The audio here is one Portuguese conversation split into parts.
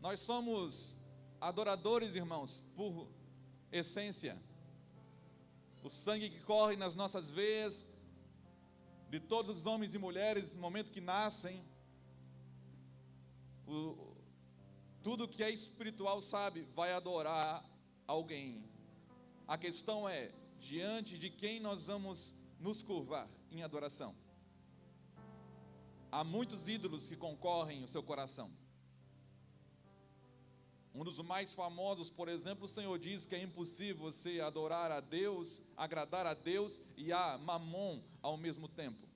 Nós somos adoradores, irmãos, por essência. O sangue que corre nas nossas veias, de todos os homens e mulheres, no momento que nascem, tudo que é espiritual, sabe, vai adorar alguém. A questão é, diante de quem nós vamos nos curvar em adoração? Há muitos ídolos que concorrem ao seu coração. Um dos mais famosos, por exemplo, o Senhor diz que é impossível você adorar a Deus, agradar a Deus e a Mamon ao mesmo tempo.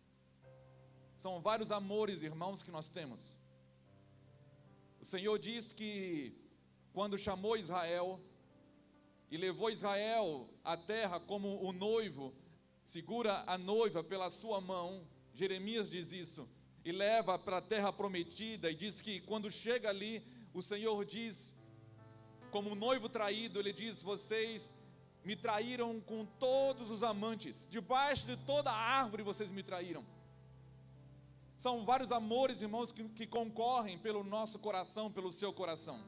São vários amores, irmãos, que nós temos. O Senhor diz que quando chamou Israel e levou Israel à terra como o noivo segura a noiva pela sua mão, Jeremias diz isso, e leva para a terra prometida, e diz que quando chega ali, o Senhor diz, como um noivo traído, ele diz: vocês me traíram com todos os amantes, debaixo de toda a árvore vocês me traíram. São vários amores, irmãos, que concorrem pelo nosso coração, pelo seu coração.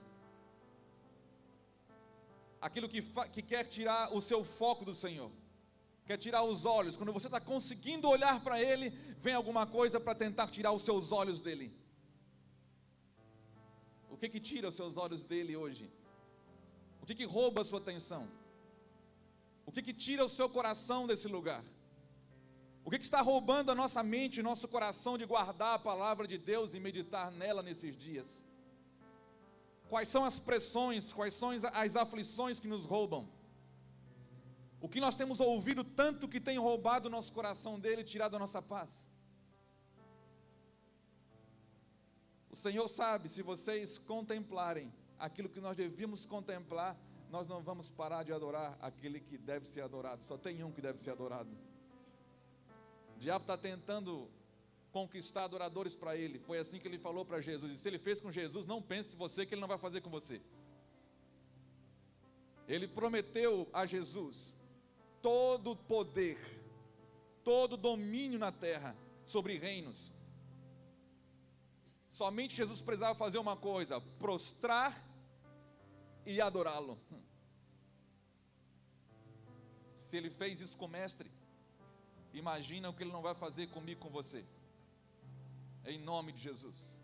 Aquilo que quer tirar o seu foco do Senhor, quer tirar os olhos. Quando você está conseguindo olhar para Ele, vem alguma coisa para tentar tirar os seus olhos dEle. O que tira os seus olhos dEle hoje? O que rouba a sua atenção? O que tira o seu coração desse lugar? O que está roubando a nossa mente, nosso coração de guardar a palavra de Deus e meditar nela nesses dias? Quais são as pressões, quais são as aflições que nos roubam? O que nós temos ouvido tanto que tem roubado o nosso coração dele e tirado a nossa paz? O Senhor sabe, se vocês contemplarem aquilo que nós devíamos contemplar, nós não vamos parar de adorar aquele que deve ser adorado. Só tem um que deve ser adorado. O diabo está tentando conquistar adoradores para ele. Foi assim que ele falou para Jesus. E se ele fez com Jesus, não pense você que ele não vai fazer com você. Ele prometeu a Jesus todo o poder, todo o domínio na terra, sobre reinos. Somente Jesus precisava fazer uma coisa: prostrar e adorá-lo. Se ele fez isso com o mestre, imagina o que ele não vai fazer comigo, com você, em nome de Jesus.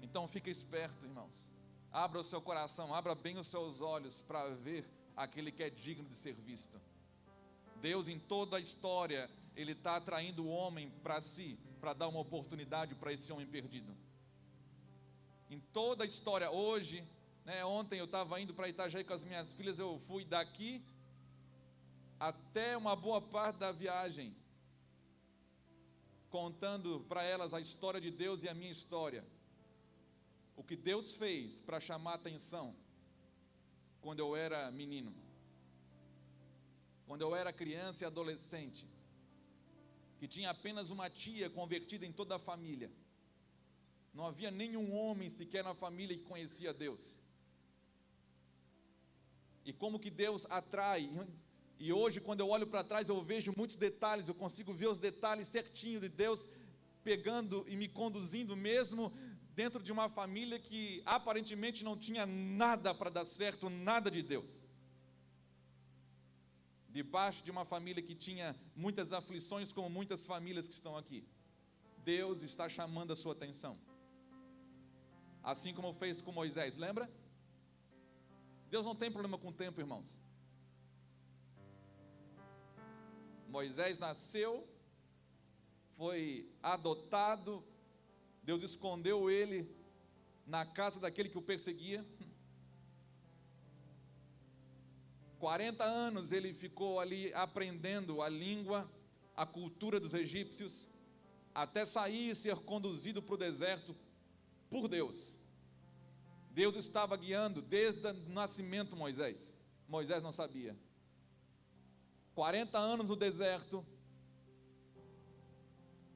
Então fica esperto, irmãos. Abra o seu coração, abra bem os seus olhos para ver aquele que é digno de ser visto. Deus, em toda a história, Ele está atraindo o homem para si, para dar uma oportunidade para esse homem perdido. Em toda a história, hoje, ontem eu estava indo para Itajaí com as minhas filhas, eu fui daqui até uma boa parte da viagem, contando para elas a história de Deus e a minha história. O que Deus fez para chamar a atenção quando eu era menino, quando eu era criança e adolescente, que tinha apenas uma tia convertida em toda a família. Não havia nenhum homem sequer na família que conhecia Deus. E como que Deus atrai. E hoje, quando eu olho para trás, eu vejo muitos detalhes, eu consigo ver os detalhes certinho de Deus pegando e me conduzindo, mesmo dentro de uma família que aparentemente não tinha nada para dar certo, nada de Deus. Debaixo de uma família que tinha muitas aflições, como muitas famílias que estão aqui, Deus está chamando a sua atenção. Assim como fez com Moisés, lembra? Deus não tem problema com o tempo, irmãos. Moisés nasceu, foi adotado, Deus escondeu ele na casa daquele que o perseguia. 40 anos ele ficou ali aprendendo a língua, a cultura dos egípcios, até sair e ser conduzido para o deserto por Deus. Deus estava guiando desde o nascimento Moisés. Moisés não sabia. 40 anos no deserto,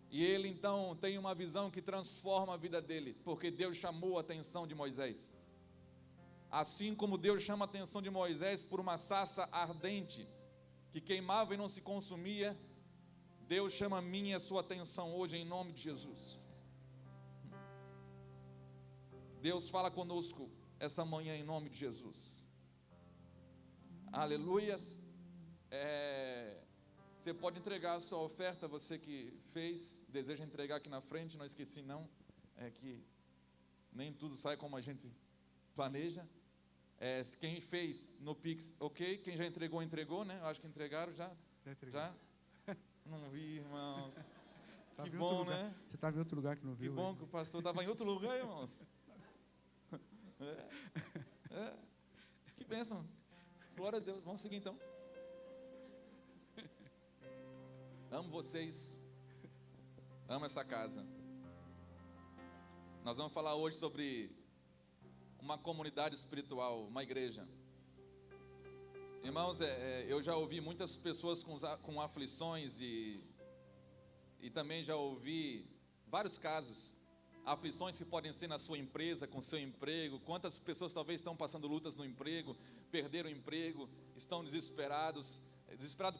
e ele então tem uma visão que transforma a vida dele, porque Deus chamou a atenção de Moisés. Assim como Deus chama a atenção de Moisés por uma sarça ardente, que queimava e não se consumia, Deus chama a minha e a sua atenção hoje em nome de Jesus. Deus fala conosco essa manhã em nome de Jesus. Aleluias. Você pode entregar a sua oferta, você que fez, deseja entregar aqui na frente, não esqueci não, que nem tudo sai como a gente planeja. Quem fez no Pix, ok, quem já entregou, entregou, né? Eu acho que entregaram já. Já? Não vi, irmãos. Que bom, né? Você estava em outro lugar que não viu. Que bom que o pastor estava em outro lugar, irmãos. Que bênção. Glória a Deus. Vamos seguir então. Amo vocês. Amo essa casa. Nós vamos falar hoje sobre uma comunidade espiritual, uma igreja. Irmãos, eu já ouvi muitas pessoas com aflições e também já ouvi vários casos, aflições que podem ser na sua empresa, com seu emprego. Quantas pessoas talvez estão passando lutas no emprego, perderam o emprego, estão desesperados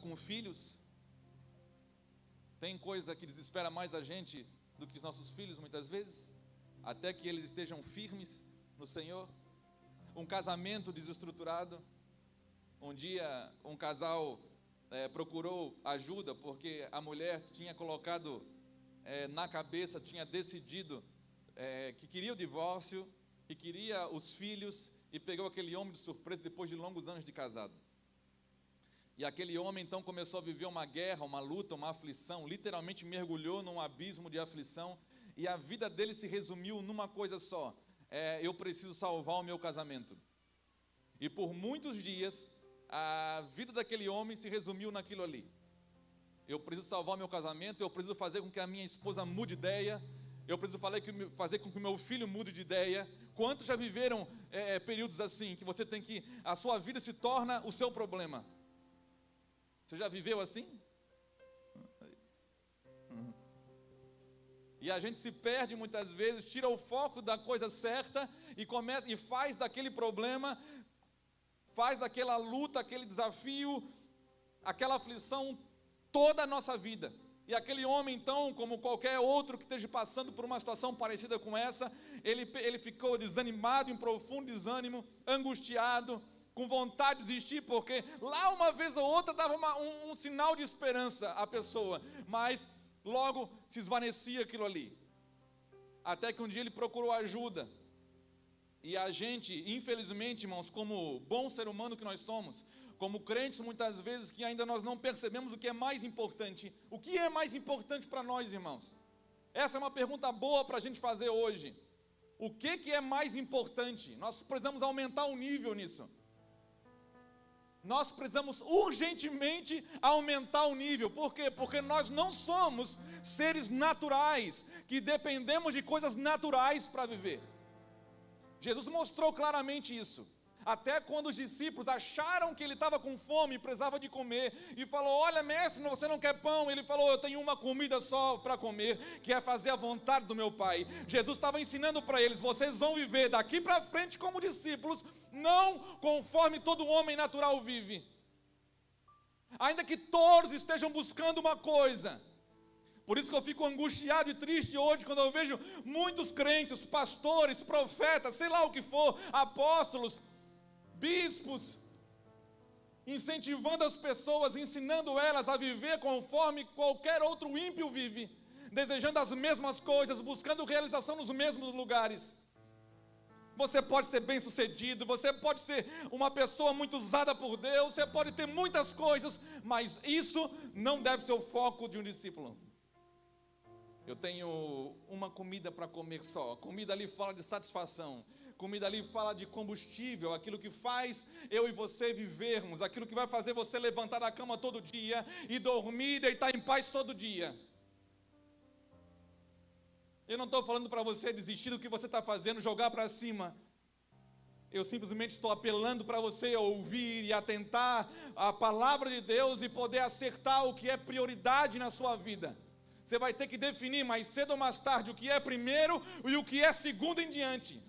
com filhos. Tem coisa que desespera mais a gente do que os nossos filhos muitas vezes, até que eles estejam firmes no Senhor. Um casamento desestruturado. Um dia um casal procurou ajuda porque a mulher tinha colocado na cabeça, tinha decidido que queria o divórcio, que queria os filhos, e pegou aquele homem de surpresa depois de longos anos de casado. E aquele homem então começou a viver uma guerra, uma luta, uma aflição, literalmente mergulhou num abismo de aflição, e a vida dele se resumiu numa coisa só: eu preciso salvar o meu casamento. E por muitos dias a vida daquele homem se resumiu naquilo ali. Eu preciso salvar o meu casamento, eu preciso fazer com que a minha esposa mude de ideia, eu preciso fazer com que o meu filho mude de ideia. Quantos já viveram períodos assim, que você tem que, a sua vida se torna o seu problema? Você já viveu assim? E a gente se perde muitas vezes, tira o foco da coisa certa e faz daquele problema, faz daquela luta, aquele desafio, aquela aflição toda a nossa vida. E aquele homem então, como qualquer outro que esteja passando por uma situação parecida com essa, ele ficou desanimado, em profundo desânimo, angustiado, com vontade de desistir, porque lá uma vez ou outra dava um sinal de esperança à pessoa, mas logo se esvanecia aquilo ali. Até que um dia ele procurou ajuda. E a gente, infelizmente, irmãos, como bom ser humano que nós somos, como crentes, muitas vezes que ainda nós não percebemos o que é mais importante. O que é mais importante para nós, irmãos? Essa é uma pergunta boa para a gente fazer hoje. O que é mais importante? Nós precisamos aumentar o nível nisso. Nós precisamos urgentemente aumentar o nível. Por quê? Porque nós não somos seres naturais, que dependemos de coisas naturais para viver. Jesus mostrou claramente isso. Até quando os discípulos acharam que ele estava com fome e precisava de comer, e falou: olha, mestre, você não quer pão? Ele falou: eu tenho uma comida só para comer, que é fazer a vontade do meu Pai. Jesus estava ensinando para eles: vocês vão viver daqui para frente como discípulos, não conforme todo homem natural vive. Ainda que todos estejam buscando uma coisa. Por isso que eu fico angustiado e triste hoje quando eu vejo muitos crentes, pastores, profetas, sei lá o que for, apóstolos, bispos, incentivando as pessoas, ensinando elas a viver conforme qualquer outro ímpio vive, desejando as mesmas coisas, buscando realização nos mesmos lugares. Você pode ser bem sucedido, você pode ser uma pessoa muito usada por Deus, você pode ter muitas coisas, mas isso não deve ser o foco de um discípulo. Eu tenho uma comida para comer só. Comida ali fala de satisfação. Comida ali fala de combustível, aquilo que faz eu e você vivermos, aquilo que vai fazer você levantar da cama todo dia e dormir e deitar em paz todo dia. Eu não estou falando para você desistir do que você está fazendo, jogar para cima. Eu simplesmente estou apelando para você ouvir e atentar à palavra de Deus e poder acertar o que é prioridade na sua vida. Você vai ter que definir mais cedo ou mais tarde o que é primeiro e o que é segundo em diante.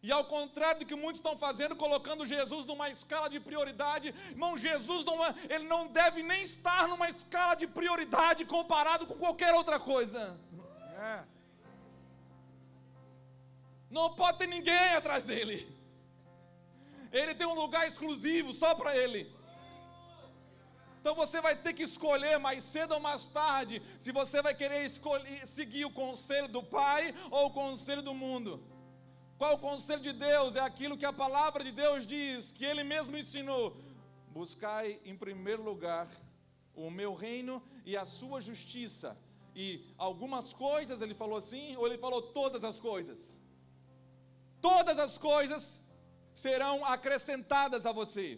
E ao contrário do que muitos estão fazendo, colocando Jesus numa escala de prioridade, irmão, Jesus ele não deve nem estar numa escala de prioridade comparado com qualquer outra coisa. Não pode ter ninguém atrás dele. Ele tem um lugar exclusivo só para ele. Então você vai ter que escolher mais cedo ou mais tarde se você vai querer seguir o conselho do Pai ou o conselho do mundo. Qual o conselho de Deus? É aquilo que a palavra de Deus diz, que Ele mesmo ensinou. Buscai em primeiro lugar o meu reino e a sua justiça. E algumas coisas, Ele falou assim, ou Ele falou todas as coisas? Todas as coisas serão acrescentadas a você.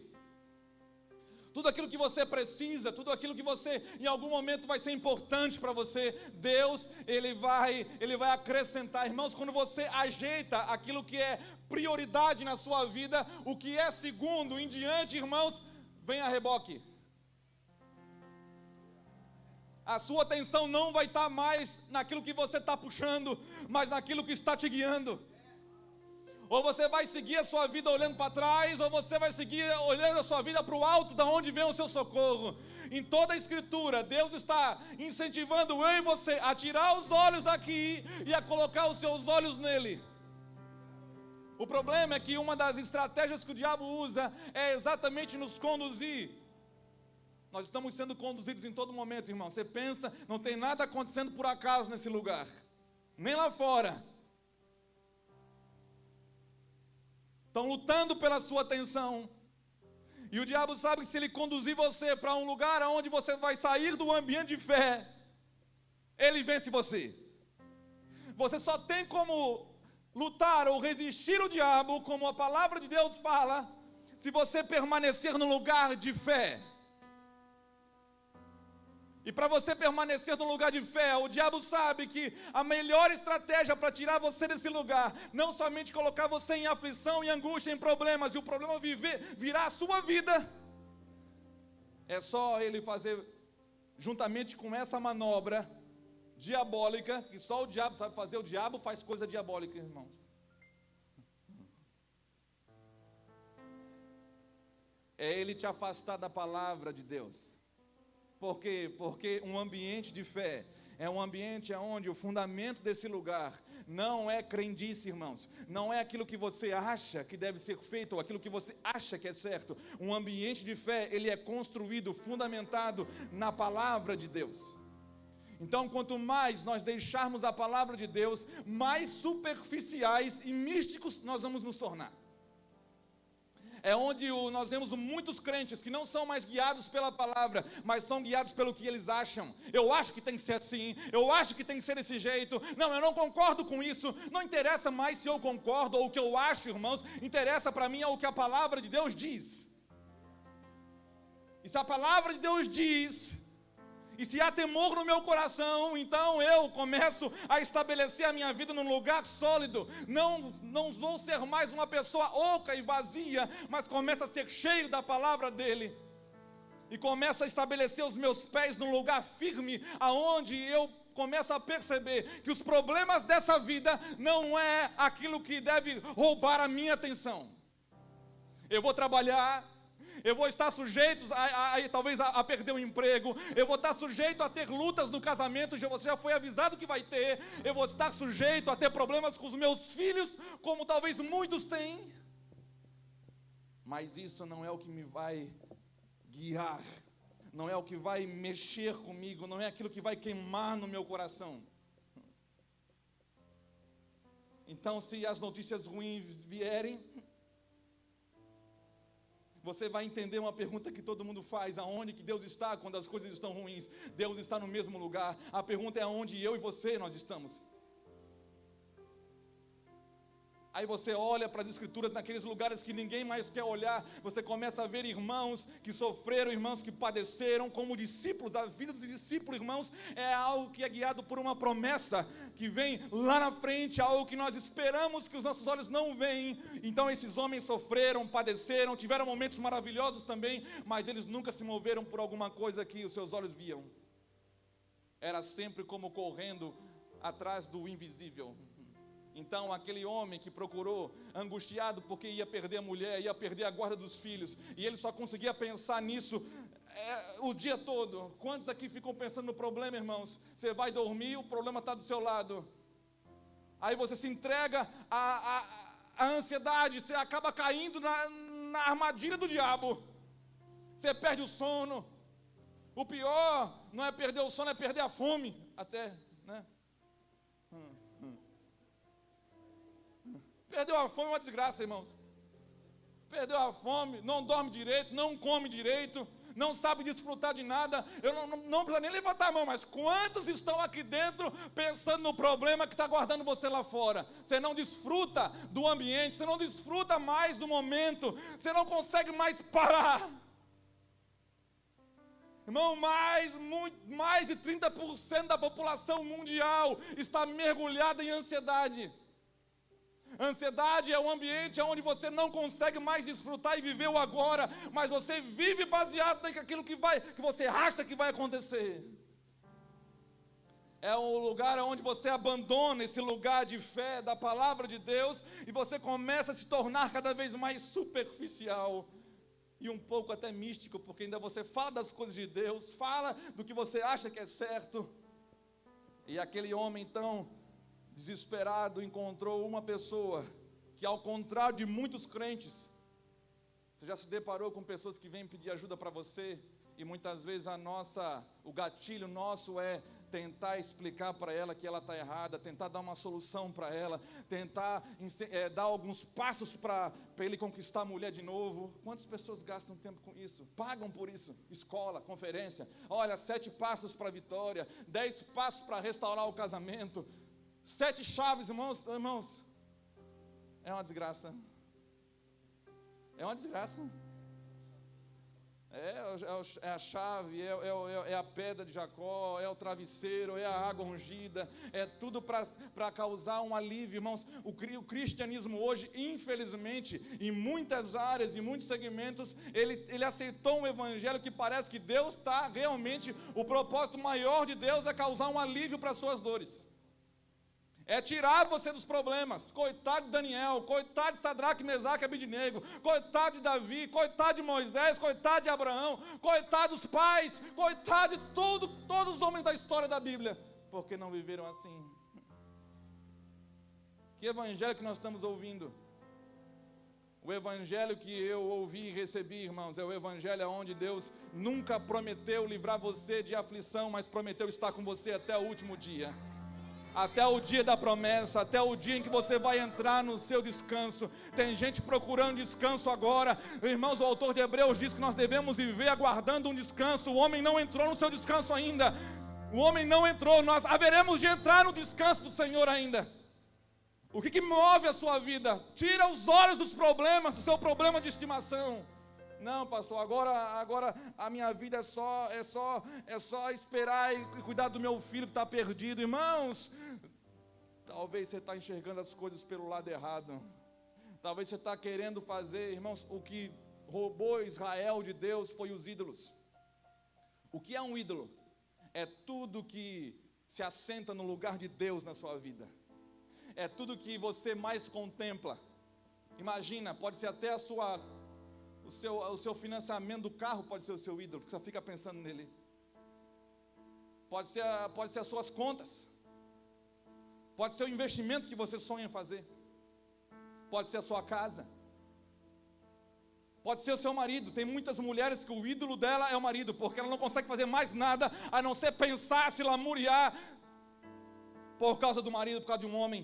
Tudo aquilo que você precisa, tudo aquilo que você em algum momento vai ser importante para você, Deus, Ele vai acrescentar. Irmãos, quando você ajeita aquilo que é prioridade na sua vida, o que é segundo em diante, irmãos, vem a reboque. A sua atenção não vai estar mais naquilo que você está puxando, mas naquilo que está te guiando. Ou você vai seguir a sua vida olhando para trás, ou você vai seguir olhando a sua vida para o alto, da onde vem o seu socorro. Em toda a Escritura, Deus está incentivando eu e você a tirar os olhos daqui e a colocar os seus olhos nele. O problema é que uma das estratégias que o diabo usa é exatamente nos conduzir. Nós estamos sendo conduzidos em todo momento, irmão. Você pensa, não tem nada acontecendo por acaso nesse lugar, nem lá fora. Estão lutando pela sua atenção. E o diabo sabe que se ele conduzir você para um lugar onde você vai sair do ambiente de fé, ele vence você. Você só tem como lutar ou resistir o diabo, como a palavra de Deus fala, se você permanecer no lugar de fé. E para você permanecer no lugar de fé, o diabo sabe que a melhor estratégia para tirar você desse lugar, não somente colocar você em aflição, em angústia, em problemas, e o problema virar a sua vida, é só ele fazer, juntamente com essa manobra diabólica, que só o diabo sabe fazer. O diabo faz coisa diabólica, irmãos. É ele te afastar da palavra de Deus. Por quê? Porque um ambiente de fé é um ambiente onde o fundamento desse lugar não é crendice, irmãos. Não é aquilo que você acha que deve ser feito, ou aquilo que você acha que é certo. Um ambiente de fé, ele é construído, fundamentado na palavra de Deus. Então, quanto mais nós deixarmos a palavra de Deus, mais superficiais e místicos nós vamos nos tornar. É onde nós vemos muitos crentes que não são mais guiados pela palavra, mas são guiados pelo que eles acham. Eu acho que tem que ser assim, eu acho que tem que ser desse jeito. Não, eu não concordo com isso. Não interessa mais se eu concordo ou o que eu acho, irmãos. Interessa para mim é o que a palavra de Deus diz. E se a palavra de Deus diz, e se há temor no meu coração, então eu começo a estabelecer a minha vida num lugar sólido. Não vou ser mais uma pessoa oca e vazia, mas começo a ser cheio da palavra dele. E começo a estabelecer os meus pés num lugar firme, aonde eu começo a perceber que os problemas dessa vida não é aquilo que deve roubar a minha atenção. Eu vou trabalhar, eu vou estar sujeito talvez a perder o emprego, eu vou estar sujeito a ter lutas no casamento, você já foi avisado que vai ter, eu vou estar sujeito a ter problemas com os meus filhos, como talvez muitos têm, mas isso não é o que me vai guiar, não é o que vai mexer comigo, não é aquilo que vai queimar no meu coração. Então, se as notícias ruins vierem, você vai entender uma pergunta que todo mundo faz: aonde que Deus está quando as coisas estão ruins? Deus está no mesmo lugar. A pergunta é aonde eu e você nós estamos. Aí você olha para as Escrituras naqueles lugares que ninguém mais quer olhar. Você começa a ver irmãos que sofreram, irmãos que padeceram como discípulos. A vida do discípulo, irmãos, é algo que é guiado por uma promessa que vem lá na frente, algo que nós esperamos que os nossos olhos não veem. Então esses homens sofreram, padeceram, tiveram momentos maravilhosos também, mas eles nunca se moveram por alguma coisa que os seus olhos viam. Era sempre como correndo atrás do invisível. Então aquele homem que procurou, angustiado porque ia perder a mulher, ia perder a guarda dos filhos, e ele só conseguia pensar nisso o dia todo. Quantos aqui ficam pensando no problema, irmãos? Você vai dormir, o problema está do seu lado. Aí você se entrega à ansiedade, você acaba caindo na armadilha do diabo. Você perde o sono. O pior não é perder o sono, é perder a fome. Até, né? Perdeu a fome é uma desgraça, irmãos. Perdeu a fome, não dorme direito, não come direito, não sabe desfrutar de nada. Eu não precisa nem levantar a mão, mas quantos estão aqui dentro pensando no problema que está guardando você lá fora? Você não desfruta do ambiente, você não desfruta mais do momento, você não consegue mais parar. Irmão, mais de 30% da população mundial está mergulhada em ansiedade. Ansiedade é um ambiente onde você não consegue mais desfrutar e viver o agora, mas você vive baseado naquilo que você acha que vai acontecer. É um lugar onde você abandona esse lugar de fé, da palavra de Deus, e você começa a se tornar cada vez mais superficial e um pouco até místico, porque ainda você fala das coisas de Deus, fala do que você acha que é certo. E aquele homem então, desesperado, encontrou uma pessoa que, ao contrário de muitos crentes, você já se deparou com pessoas que vêm pedir ajuda para você, e muitas vezes o gatilho nosso é tentar explicar para ela que ela está errada, tentar dar uma solução para ela, tentar dar alguns passos para ele conquistar a mulher de novo. Quantas pessoas gastam tempo com isso? Pagam por isso? Escola, conferência, olha, 7 passos para a vitória, 10 passos para restaurar o casamento, 7 chaves, irmãos, é uma desgraça. É uma desgraça. É a chave, é a pedra de Jacó, é o travesseiro, é a água ungida, é tudo para causar um alívio, irmãos. O cristianismo hoje, infelizmente, em muitas áreas, em muitos segmentos, ele aceitou um evangelho que parece que Deus está realmente, o propósito maior de Deus é causar um alívio para as suas dores. É tirar você dos problemas. Coitado de Daniel, coitado de Sadraque, Mesaque e Abednego, coitado de Davi, coitado de Moisés, coitado de Abraão, coitado dos pais, coitado de todos os homens da história da Bíblia, porque não viveram assim. Que evangelho que nós estamos ouvindo? O evangelho que eu ouvi e recebi, irmãos, é o evangelho onde Deus nunca prometeu livrar você de aflição, mas prometeu estar com você até o último dia. Até o dia da promessa, até o dia em que você vai entrar no seu descanso. Tem gente procurando descanso agora. Irmãos, o autor de Hebreus diz que nós devemos viver aguardando um descanso. O homem não entrou no seu descanso ainda. O homem não entrou, nós haveremos de entrar no descanso do Senhor ainda. O que move a sua vida? Tira os olhos dos problemas, do seu problema de estimação. Não, pastor, agora a minha vida é só esperar e cuidar do meu filho que está perdido. Irmãos, talvez você está enxergando as coisas pelo lado errado. Talvez você está querendo fazer, irmãos, o que roubou Israel de Deus foi os ídolos. O que é um ídolo? É tudo que se assenta no lugar de Deus na sua vida. É tudo que você mais contempla. Imagina, pode ser até o seu financiamento do carro pode ser o seu ídolo, porque você fica pensando nele. Pode ser as suas contas. Pode ser o investimento que você sonha em fazer. Pode ser a sua casa. Pode ser o seu marido. Tem muitas mulheres que o ídolo dela é o marido, porque ela não consegue fazer mais nada a não ser pensar, se lamuriar por causa do marido, por causa de um homem.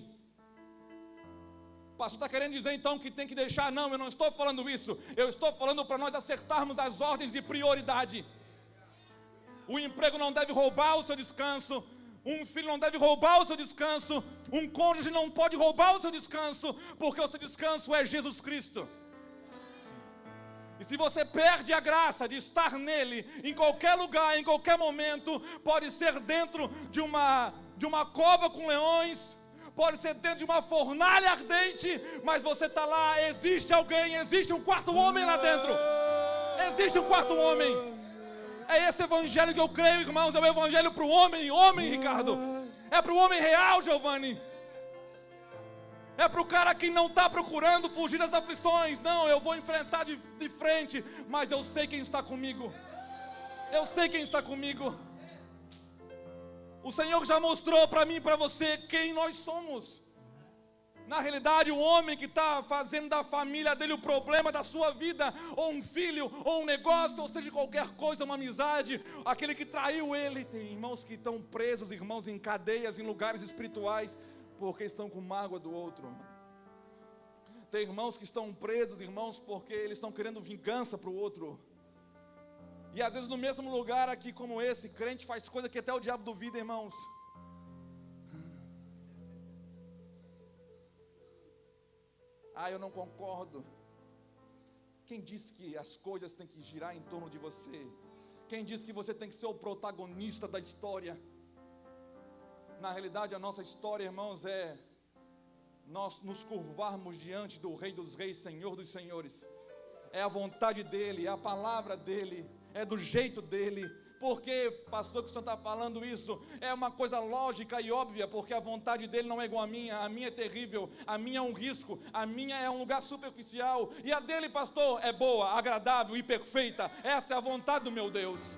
O pastor está querendo dizer então que tem que deixar? Não, eu não estou falando isso. Eu estou falando para nós acertarmos as ordens de prioridade. O emprego não deve roubar o seu descanso. Um filho não deve roubar o seu descanso. Um cônjuge não pode roubar o seu descanso, porque o seu descanso é Jesus Cristo. E se você perde a graça de estar nele, em qualquer lugar, em qualquer momento, pode ser dentro de uma cova com leões, pode ser dentro de uma fornalha ardente, mas você está lá, existe alguém, existe um quarto homem lá dentro. Existe um quarto homem. É esse evangelho que eu creio, irmãos, é o evangelho para o homem, Ricardo. É para o homem real, Giovanni. É para o cara que não está procurando fugir das aflições. Não, eu vou enfrentar de frente, mas eu sei quem está comigo. Eu sei quem está comigo. O Senhor já mostrou para mim e para você quem nós somos. Na realidade, o homem que está fazendo da família dele o problema da sua vida, ou um filho, ou um negócio, ou seja, qualquer coisa, uma amizade, aquele que traiu ele. Tem irmãos que estão presos, irmãos em cadeias, em lugares espirituais, porque estão com mágoa do outro. Tem irmãos que estão presos, irmãos, porque eles estão querendo vingança para o outro. E às vezes no mesmo lugar aqui como esse, crente faz coisa que até o diabo duvida, irmãos. Eu não concordo. Quem disse que as coisas têm que girar em torno de você? Quem disse que você tem que ser o protagonista da história? Na realidade, a nossa história, irmãos, é nós nos curvarmos diante do Rei dos Reis, Senhor dos Senhores. É a vontade dEle, é a palavra dEle, é do jeito dEle. Por que, pastor, que o senhor está falando isso? É uma coisa lógica e óbvia, porque a vontade dele não é igual à minha. A minha é terrível, a minha é um risco, a minha é um lugar superficial, e a dele, pastor, é boa, agradável e perfeita. Essa é a vontade do meu Deus.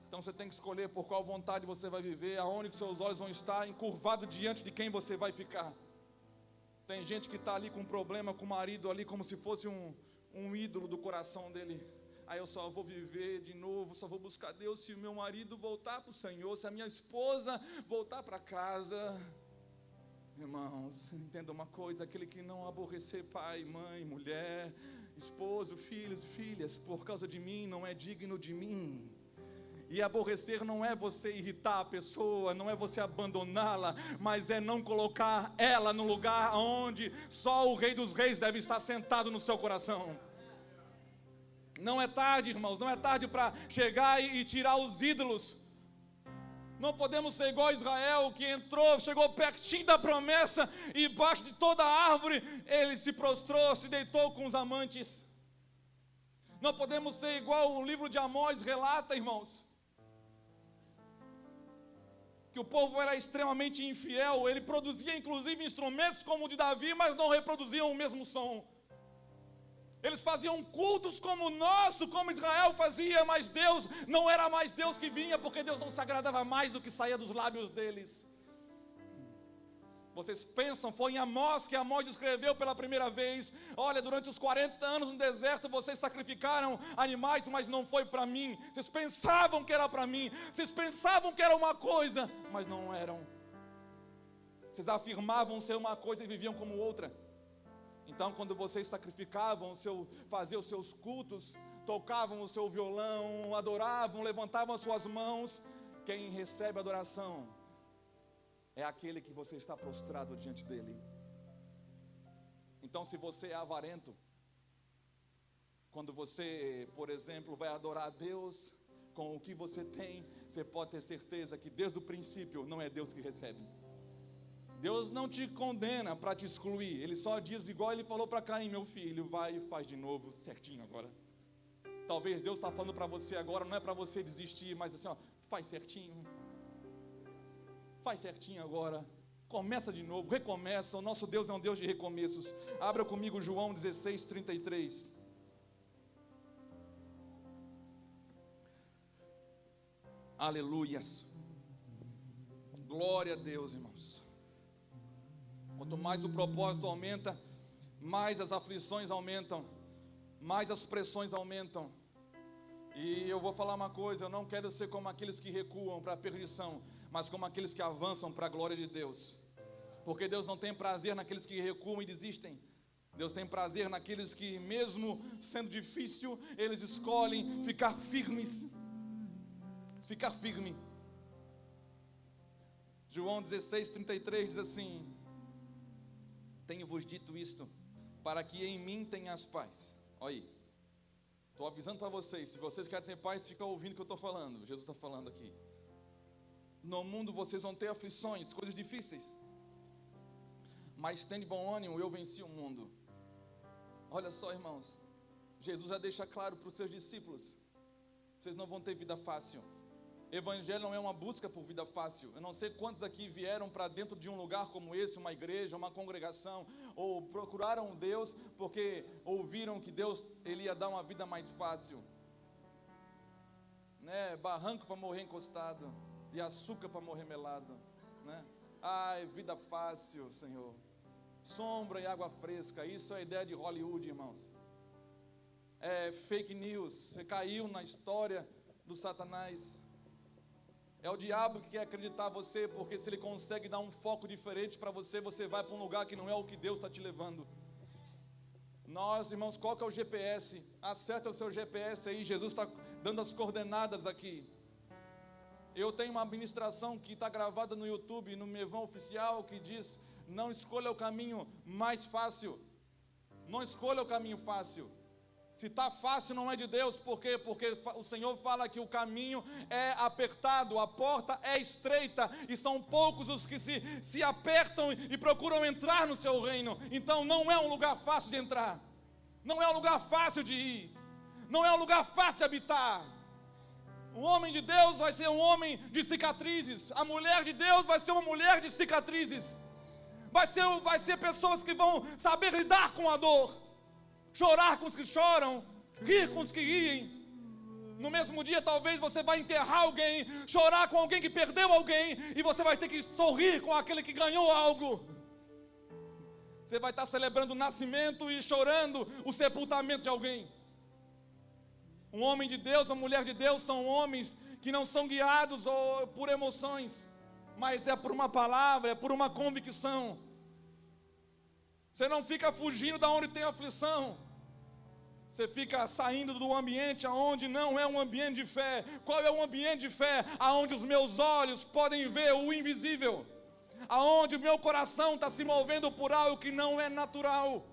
Então você tem que escolher por qual vontade você vai viver, aonde que seus olhos vão estar, encurvados diante de quem você vai ficar. Tem gente que está ali com um problema com o marido ali, como se fosse um ídolo do coração dele. Eu só vou viver de novo, só vou buscar Deus se o meu marido voltar para o Senhor, se a minha esposa voltar para casa. Irmãos, entenda uma coisa: aquele que não aborrecer pai, mãe, mulher, esposo, filhos e filhas, por causa de mim, não é digno de mim. E aborrecer não é você irritar a pessoa, não é você abandoná-la, mas é não colocar ela no lugar onde só o Rei dos Reis deve estar sentado no seu coração. Não é tarde, irmãos, não é tarde para chegar e tirar os ídolos. Não podemos ser igual a Israel, que entrou, chegou pertinho da promessa, e embaixo de toda a árvore, ele se prostrou, se deitou com os amantes. Não podemos ser igual o livro de Amós relata, irmãos, que o povo era extremamente infiel. Ele produzia inclusive instrumentos como o de Davi, mas não reproduziam o mesmo som. Eles faziam cultos como o nosso, como Israel fazia, mas Deus não era mais Deus que vinha, porque Deus não se agradava mais do que saía dos lábios deles. Vocês pensam, foi em Amós que Amós escreveu pela primeira vez: olha, durante os 40 anos no deserto vocês sacrificaram animais, mas não foi para mim. Vocês pensavam que era para mim, vocês pensavam que era uma coisa, mas não eram. Vocês afirmavam ser uma coisa e viviam como outra. Então, quando vocês sacrificavam, faziam os seus cultos, tocavam o seu violão, adoravam, levantavam as suas mãos, quem recebe a adoração é aquele que você está prostrado diante dele. Então, se você é avarento, quando você, por exemplo, vai adorar a Deus com o que você tem, você pode ter certeza que desde o princípio não é Deus que recebe. Deus não te condena para te excluir. Ele só diz, igual ele falou para Caim: meu filho, vai e faz de novo, certinho agora. Talvez Deus está falando para você agora, não é para você desistir, mas assim, faz certinho. Faz certinho agora. Começa de novo, recomeça. O nosso Deus é um Deus de recomeços. Abra comigo João 16, 33. Aleluias. Glória a Deus, irmãos. Quanto mais o propósito aumenta, mais as aflições aumentam, mais as pressões aumentam. E eu vou falar uma coisa: eu não quero ser como aqueles que recuam para a perdição, mas como aqueles que avançam para a glória de Deus. Porque Deus não tem prazer naqueles que recuam e desistem. Deus tem prazer naqueles que, mesmo sendo difícil, eles escolhem ficar firmes. Ficar firme. João 16, 33 diz assim: tenho-vos dito isto, para que em mim tenhas paz. Olha aí, estou avisando para vocês: se vocês querem ter paz, fica ouvindo o que eu estou falando. Jesus está falando aqui. No mundo vocês vão ter aflições, coisas difíceis, mas tem de bom ânimo, eu venci o mundo. Olha só, irmãos, Jesus já deixa claro para os seus discípulos: vocês não vão ter vida fácil. Evangelho não é uma busca por vida fácil. Eu não sei quantos aqui vieram para dentro de um lugar como esse, uma igreja, uma congregação, ou procuraram Deus porque ouviram que Deus ele ia dar uma vida mais fácil, né? Barranco para morrer encostado e açúcar para morrer melado, né? Ai, vida fácil, Senhor. Sombra e água fresca, isso é ideia de Hollywood, irmãos. É fake news, você caiu na história do Satanás. É o diabo que quer acreditar em você, porque se ele consegue dar um foco diferente para você, você vai para um lugar que não é o que Deus está te levando. Nós, irmãos, qual que é o GPS? Acerta o seu GPS aí, Jesus está dando as coordenadas aqui. Eu tenho uma administração que está gravada no YouTube, no Mevão Oficial, que diz: não escolha o caminho mais fácil. Não escolha o caminho fácil. Se está fácil, não é de Deus. Por quê? Porque o Senhor fala que o caminho é apertado, a porta é estreita, e são poucos os que se apertam e procuram entrar no seu reino. Então não é um lugar fácil de entrar, não é um lugar fácil de ir, não é um lugar fácil de habitar. O homem de Deus vai ser um homem de cicatrizes, a mulher de Deus vai ser uma mulher de cicatrizes, vai ser pessoas que vão saber lidar com a dor, chorar com os que choram, rir com os que riem. No mesmo dia talvez você vai enterrar alguém, chorar com alguém que perdeu alguém, e você vai ter que sorrir com aquele que ganhou algo. Você vai estar celebrando o nascimento e chorando o sepultamento de alguém. Um homem de Deus, uma mulher de Deus são homens que não são guiados por emoções, mas é por uma palavra, é por uma convicção. Você não fica fugindo da onde tem aflição, você fica saindo do ambiente aonde não é um ambiente de fé. Qual é o ambiente de fé? Aonde os meus olhos podem ver o invisível, aonde o meu coração está se movendo por algo que não é natural.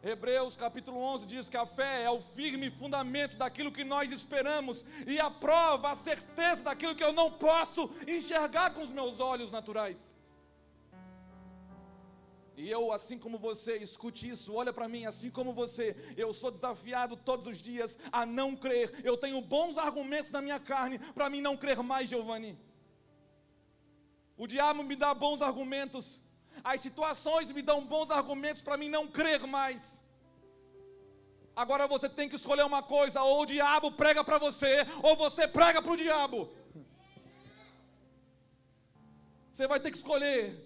Hebreus capítulo 11 diz que a fé é o firme fundamento daquilo que nós esperamos, e a prova, a certeza daquilo que eu não posso enxergar com os meus olhos naturais. E eu, assim como você, escute isso, olha para mim, assim como você, eu sou desafiado todos os dias a não crer. Eu tenho bons argumentos na minha carne para mim não crer mais, Giovanni. O diabo me dá bons argumentos, as situações me dão bons argumentos para mim não crer mais. Agora você tem que escolher uma coisa: ou o diabo prega para você, ou você prega para o diabo. Você vai ter que escolher.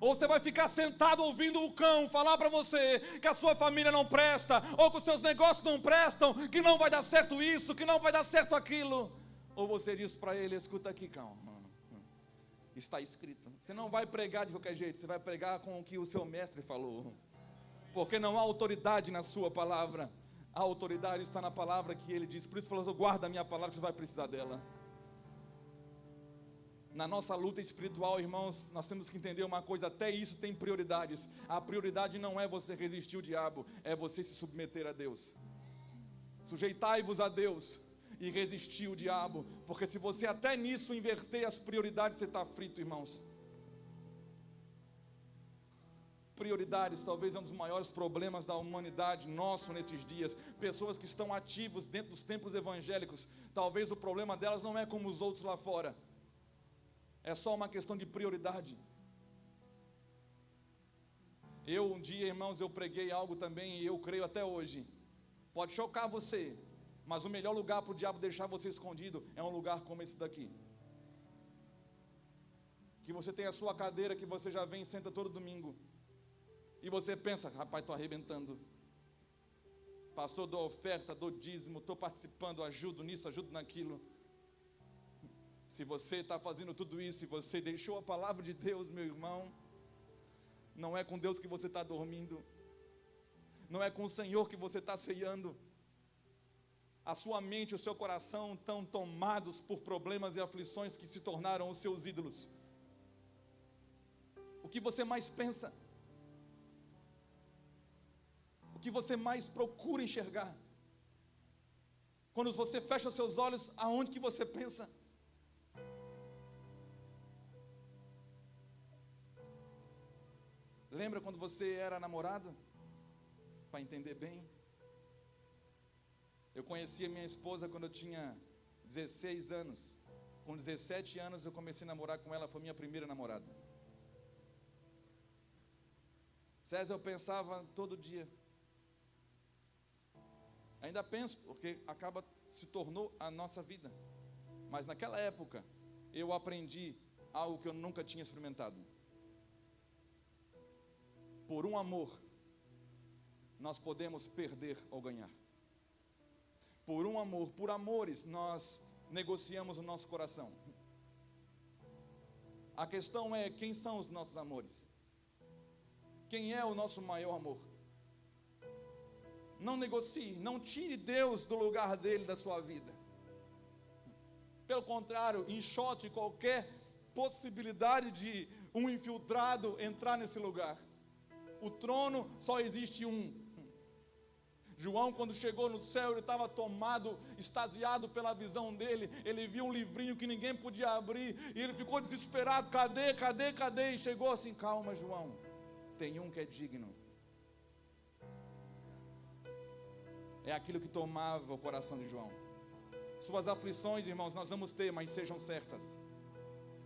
Ou você vai ficar sentado ouvindo o cão falar para você que a sua família não presta, ou que os seus negócios não prestam, que não vai dar certo isso, que não vai dar certo aquilo. Ou você diz para ele: escuta aqui, cão, está escrito. Você não vai pregar de qualquer jeito, você vai pregar com o que o seu mestre falou. Porque não há autoridade na sua palavra, a autoridade está na palavra que ele diz. Por isso ele falou: guarda a minha palavra, que você vai precisar dela. Na nossa luta espiritual, irmãos, nós temos que entender uma coisa: até isso tem prioridades. A prioridade não é você resistir ao diabo, é você se submeter a Deus. Sujeitai-vos a Deus e resistir ao diabo, porque se você até nisso inverter as prioridades, você está frito, irmãos. Prioridades talvez é um dos maiores problemas da humanidade nosso nesses dias. Pessoas que estão ativos dentro dos templos evangélicos, talvez o problema delas não é como os outros lá fora. É só uma questão de prioridade. Um dia, irmãos, eu preguei algo também, e eu creio até hoje. Pode chocar você, mas o melhor lugar para o diabo deixar você escondido é um lugar como esse daqui. Que você tem a sua cadeira, que você já vem e senta todo domingo. E você pensa: rapaz, estou arrebentando. Pastor, dou oferta, dou dízimo, estou participando, ajudo nisso, ajudo naquilo. Se você está fazendo tudo isso e você deixou a palavra de Deus, meu irmão, não é com Deus que você está dormindo, não é com o Senhor que você está ceando. A sua mente e o seu coração estão tomados por problemas e aflições que se tornaram os seus ídolos. O que você mais pensa? O que você mais procura enxergar? Quando você fecha os seus olhos, aonde que você pensa? Lembra quando você era namorado? Para entender bem. Eu conheci a minha esposa quando eu tinha 16 anos. Com 17 anos eu comecei a namorar com ela, foi minha primeira namorada. César, eu pensava todo dia. Ainda penso, porque se tornou a nossa vida. Mas naquela época, eu aprendi algo que eu nunca tinha experimentado. Por um amor, nós podemos perder ou ganhar. Por um amor, por amores, nós negociamos o nosso coração. A questão é, quem são os nossos amores? Quem é o nosso maior amor? Não negocie, não tire Deus do lugar dele, da sua vida. Pelo contrário, enxote qualquer possibilidade de um infiltrado entrar nesse lugar. O trono só existe um. João, quando chegou no céu, ele estava tomado, extasiado pela visão dele. Ele viu um livrinho que ninguém podia abrir, e ele ficou desesperado, cadê? E chegou assim, calma, João, tem um que é digno. É aquilo que tomava o coração de João. Suas aflições, irmãos, nós vamos ter, mas sejam certas.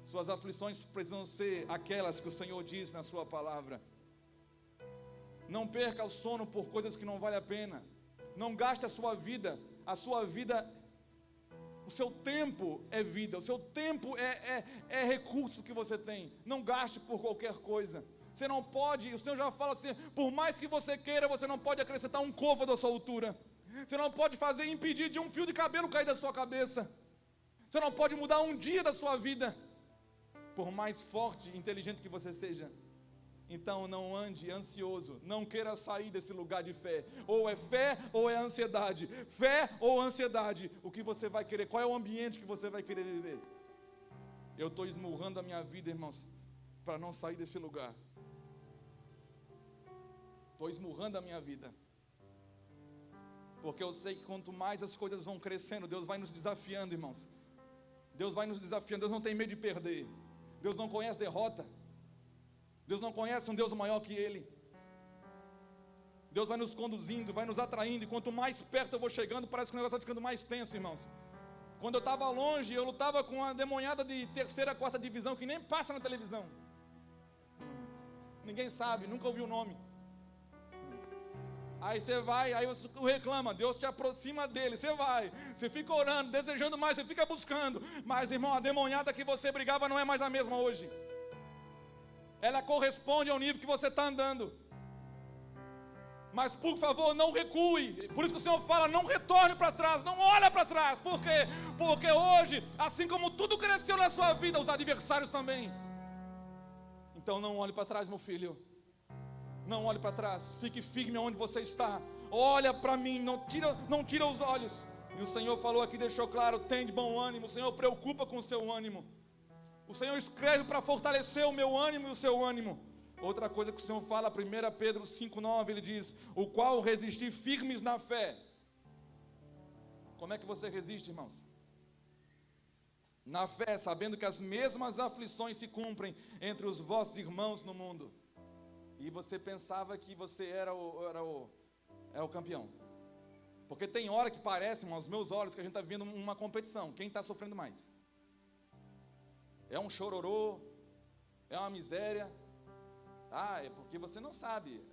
Suas aflições precisam ser aquelas que o Senhor diz na sua palavra. Não perca o sono por coisas que não vale a pena. Não gaste a sua vida. A sua vida, o seu tempo é vida. O seu tempo é recurso que você tem. Não gaste por qualquer coisa. Você não pode, o Senhor já fala assim, por mais que você queira, você não pode acrescentar um côvado à sua altura. Você não pode impedir de um fio de cabelo cair da sua cabeça. Você não pode mudar um dia da sua vida. Por mais forte e inteligente que você seja. Então não ande ansioso, não queira sair desse lugar de fé. Ou é ansiedade. Fé ou ansiedade. O que você vai querer? Qual é o ambiente que você vai querer viver? Eu estou esmurrando a minha vida, irmãos, para não sair desse lugar. Estou esmurrando a minha vida. Porque eu sei que quanto mais as coisas vão crescendo, Deus vai nos desafiando, irmãos. Deus vai nos desafiando, Deus não tem medo de perder. Deus não conhece derrota. Deus não conhece um Deus maior que Ele. Deus vai nos conduzindo, vai nos atraindo. E quanto mais perto eu vou chegando, parece que o negócio vai ficando mais tenso, irmãos. Quando eu estava longe, eu lutava com uma demoniada de 3ª, 4ª divisão, que nem passa na televisão. Ninguém sabe, nunca ouviu o nome. Aí você vai, aí você reclama, Deus te aproxima dele, você vai, você fica orando, desejando mais, você fica buscando. Mas, irmão, a demoniada que você brigava não é mais a mesma hoje. Ela corresponde ao nível que você está andando. Mas por favor, não recue. Por isso que o Senhor fala, não retorne para trás, não olha para trás. Por quê? Porque hoje, assim como tudo cresceu na sua vida, os adversários também. Então não olhe para trás, meu filho. Não olhe para trás, fique firme onde você está. Olha para mim, não tira os olhos. E o Senhor falou aqui, deixou claro, tem de bom ânimo. O Senhor preocupa com o seu ânimo. O Senhor escreve para fortalecer o meu ânimo e o seu ânimo. Outra coisa que o Senhor fala, 1 Pedro 5,9, ele diz, o qual resistir firmes na fé. Como é que você resiste, irmãos? Na fé, sabendo que as mesmas aflições se cumprem entre os vossos irmãos no mundo. E você pensava que você era o campeão. Porque tem hora que parece, aos meus olhos, que a gente está vivendo uma competição. Quem está sofrendo mais? É um chororô, é uma miséria. É porque você não sabe.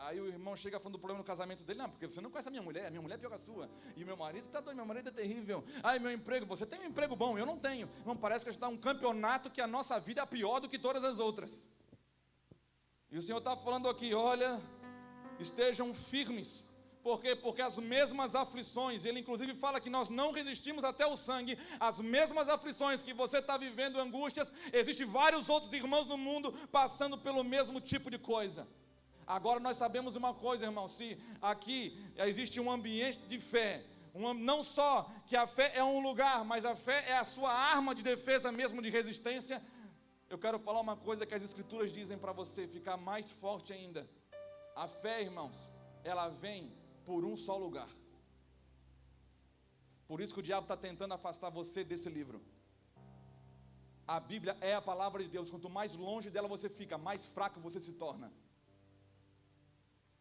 Aí o irmão chega falando do problema no casamento dele. Não, porque você não conhece a minha mulher é pior que a sua. E meu marido está doido, meu marido é terrível. Meu emprego, você tem um emprego bom, eu não tenho. Não, parece que a gente está num campeonato que a nossa vida é pior do que todas as outras. E o Senhor está falando aqui, olha, estejam firmes. Por quê? Porque as mesmas aflições, ele inclusive fala que nós não resistimos até o sangue, as mesmas aflições que você está vivendo, angústias, existem vários outros irmãos no mundo passando pelo mesmo tipo de coisa. Agora nós sabemos uma coisa, irmão, se aqui existe um ambiente de fé, não só que a fé é um lugar, mas a fé é a sua arma de defesa mesmo, de resistência. Eu quero falar uma coisa que as Escrituras dizem para você ficar mais forte ainda. A fé, irmãos, ela vem por um só lugar. Por isso que o diabo está tentando afastar você desse livro. A Bíblia é a palavra de Deus. Quanto mais longe dela você fica, mais fraco você se torna.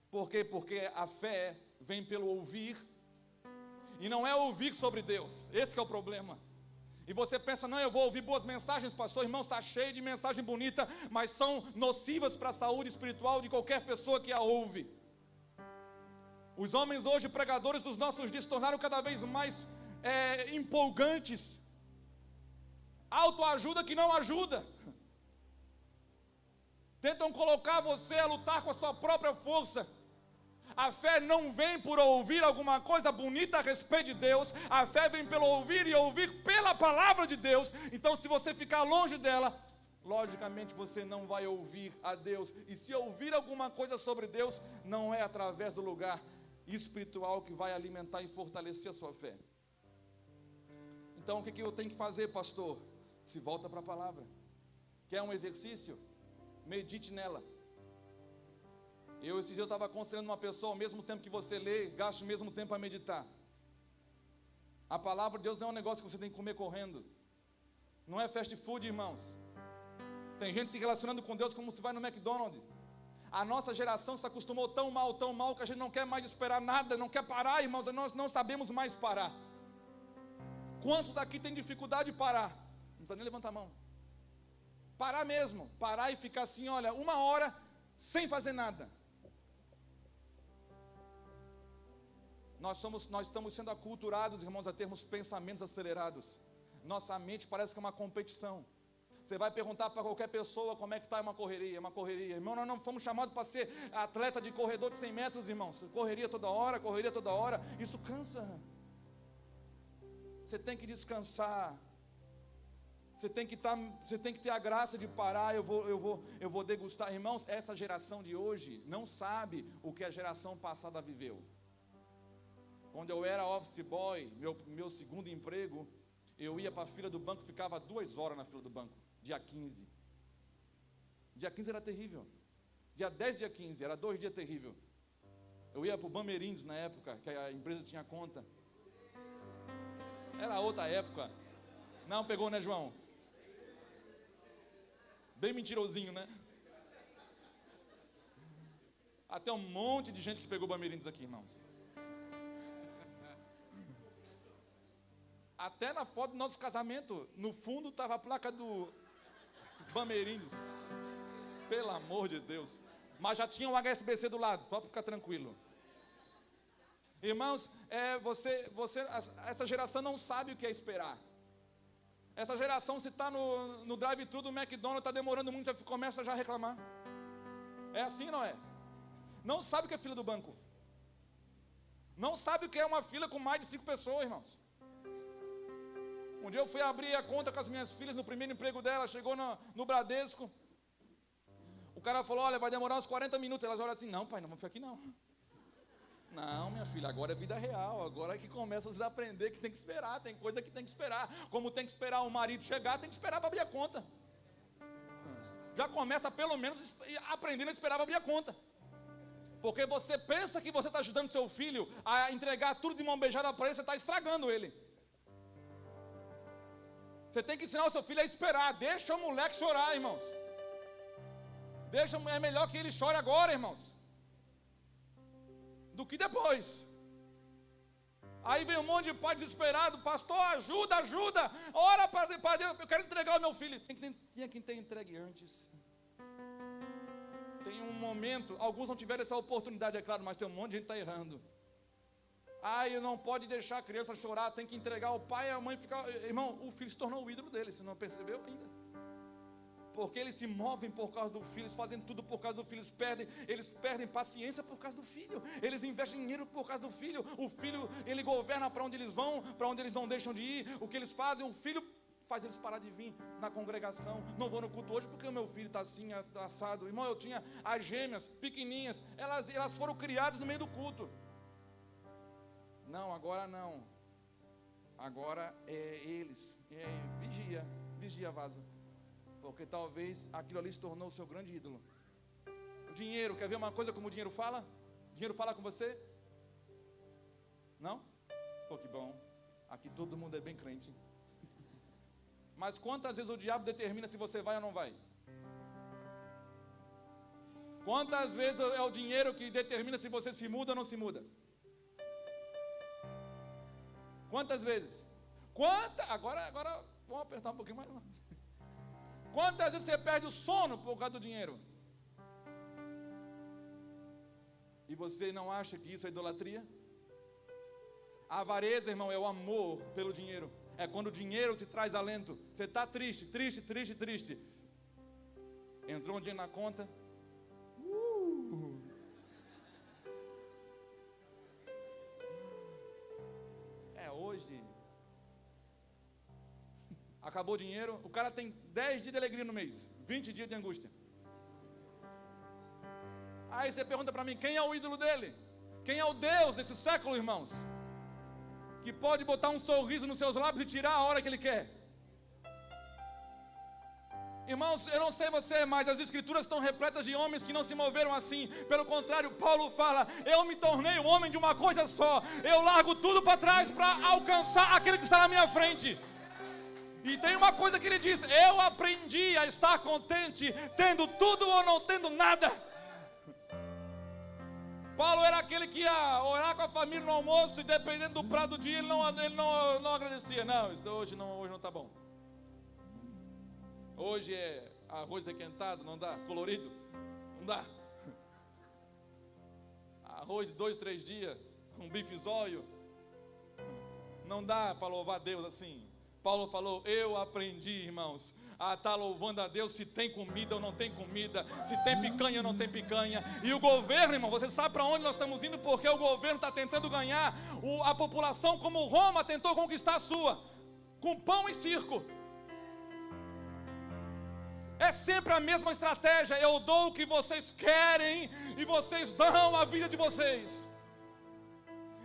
Por quê? Porque a fé vem pelo ouvir. E não é ouvir sobre Deus. Esse é o problema. E você pensa, não, eu vou ouvir boas mensagens, pastor, irmão, está cheio de mensagem bonita, mas são nocivas para a saúde espiritual de qualquer pessoa que a ouve. Os homens hoje, pregadores dos nossos dias, se tornaram cada vez mais empolgantes. Autoajuda que não ajuda. tentam colocar você a lutar com a sua própria força. A fé não vem por ouvir alguma coisa bonita a respeito de Deus, a fé vem pelo ouvir e ouvir pela palavra de Deus. Então, se você ficar longe dela, logicamente você não vai ouvir a Deus. E se ouvir alguma coisa sobre Deus, não é através do lugar espiritual que vai alimentar e fortalecer a sua fé. Então, o que eu tenho que fazer, pastor? Se volta para a palavra. Quer um exercício? Medite nela. Esses dias eu estava aconselhando uma pessoa, ao mesmo tempo que você lê, gaste o mesmo tempo a meditar. A palavra de Deus não é um negócio que você tem que comer correndo. Não é fast food, irmãos. Tem gente se relacionando com Deus como se vai no McDonald's. A nossa geração se acostumou tão mal, que a gente não quer mais esperar nada, não quer parar, irmãos, nós não sabemos mais parar. Quantos aqui têm dificuldade de parar? Não precisa nem levantar a mão. Parar mesmo, parar e ficar assim, olha, 1 hora sem fazer nada. Nós estamos sendo aculturados, irmãos, a termos pensamentos acelerados. Nossa mente parece que é uma competição. Você vai perguntar para qualquer pessoa como é que está uma correria. Irmão, nós não fomos chamados para ser atleta de corredor de 100 metros, irmãos. Correria toda hora, isso cansa. Você tem que descansar. Você tem que ter a graça de parar. Eu vou degustar. Irmãos, essa geração de hoje não sabe o que a geração passada viveu. Quando eu era office boy, meu segundo emprego, eu ia para a fila do banco, ficava 2 horas na fila do banco. Dia 15. Dia 15 era terrível. Dia 10, dia 15, era 2 dias terrível. Eu ia para o Bamerindos na época, que a empresa tinha conta. Era outra época. Não pegou, né, João? Bem mentirosinho, né? Até um monte de gente que pegou Bamerindos aqui, irmãos. Até na foto do nosso casamento, no fundo estava a placa do Bamerindos. Pelo amor de Deus. Mas já tinha um HSBC do lado, só para ficar tranquilo. Irmãos, essa geração não sabe o que é esperar. Essa geração, se está no drive-thru do McDonald's, está demorando muito, começa já a reclamar. É assim, não é? Não sabe o que é fila do banco. Não sabe o que é uma fila com mais de 5 pessoas, irmãos. Um dia eu fui abrir a conta com as minhas filhas no primeiro emprego dela, chegou no Bradesco. O cara falou, olha, vai demorar uns 40 minutos. Elas olham assim, não, pai, não vamos ficar aqui não. Não, minha filha, agora é vida real. Agora é que começa a desaprender que tem que esperar. Tem coisa que tem que esperar. Como tem que esperar o marido chegar, tem que esperar para abrir a conta. Já começa pelo menos aprendendo a esperar para abrir a conta. Porque você pensa que você está ajudando seu filho a entregar tudo de mão beijada para ele, você está estragando ele. Você tem que ensinar o seu filho a esperar. Deixa o moleque chorar, irmãos. É melhor que ele chore agora, irmãos, do que depois. Aí vem um monte de pai desesperado. Pastor, ajuda. Ora para Deus, eu quero entregar o meu filho. Tinha que ter entregue antes. Tem um momento, alguns não tiveram essa oportunidade, é claro, mas tem um monte de gente que está errando. Não pode deixar a criança chorar, tem que entregar o pai e a mãe ficar. Irmão, o filho se tornou o ídolo dele, você não percebeu ainda? Porque eles se movem por causa do filho, eles fazem tudo por causa do filho, eles perdem paciência por causa do filho, eles investem dinheiro por causa do filho. O filho, ele governa para onde eles vão, para onde eles não deixam de ir. O que eles fazem, o filho faz eles parar de vir na congregação. Não vou no culto hoje porque o meu filho está assim, assado. Irmão, eu tinha as gêmeas, pequenininhas, elas foram criadas no meio do culto. Não, agora não. Agora é eles. Vigia, vaza. Porque talvez aquilo ali se tornou o seu grande ídolo. O dinheiro, quer ver uma coisa como o dinheiro fala? O dinheiro fala com você? Não? Pô, que bom. Aqui todo mundo é bem crente. Mas quantas vezes o diabo determina se você vai ou não vai? Quantas vezes é o dinheiro que determina se você se muda ou não se muda? Quantas vezes? Agora vamos apertar um pouquinho mais. Quantas vezes você perde o sono por causa do dinheiro? E você não acha que isso é idolatria? A avareza, irmão, é o amor pelo dinheiro. É quando o dinheiro te traz alento. Você está triste. Entrou um dinheiro na conta. Hoje. Acabou o dinheiro. O cara tem 10 dias de alegria no mês, 20 dias de angústia. Aí você pergunta para mim, quem é o ídolo dele? Quem é o Deus desse século, irmãos? Que pode botar um sorriso nos seus lábios e tirar a hora que ele quer. Irmãos, eu não sei você, mas as escrituras estão repletas de homens que não se moveram assim. Pelo contrário, Paulo fala, eu me tornei um homem de uma coisa só. Eu largo tudo para trás para alcançar aquele que está na minha frente. E tem uma coisa que ele diz, eu aprendi a estar contente, tendo tudo ou não tendo nada. Paulo era aquele que ia orar com a família no almoço e dependendo do prato do dia, ele não agradecia. Não, isso hoje não está bom. Hoje é arroz requentado, não dá. Colorido, não dá. Arroz de 2, 3 dias, com bife zóio, não dá para louvar a Deus assim. Paulo falou, eu aprendi, irmãos, a estar louvando a Deus se tem comida ou não tem comida, se tem picanha ou não tem picanha. E o governo, irmão, você sabe para onde nós estamos indo, porque o governo está tentando ganhar a população como Roma tentou conquistar a sua, com pão e circo. É sempre a mesma estratégia, eu dou o que vocês querem e vocês dão a vida de vocês.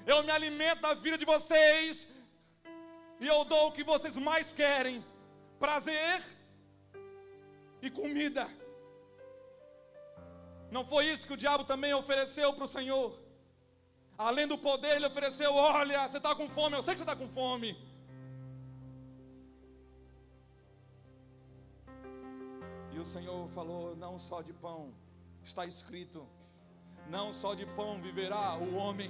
Eu me alimento da vida de vocês e eu dou o que vocês mais querem, prazer e comida. Não foi isso que o diabo também ofereceu para o Senhor? Além do poder, ele ofereceu, olha, você está com fome, eu sei que você está com fome. E o Senhor falou, não só de pão, está escrito, não só de pão viverá o homem.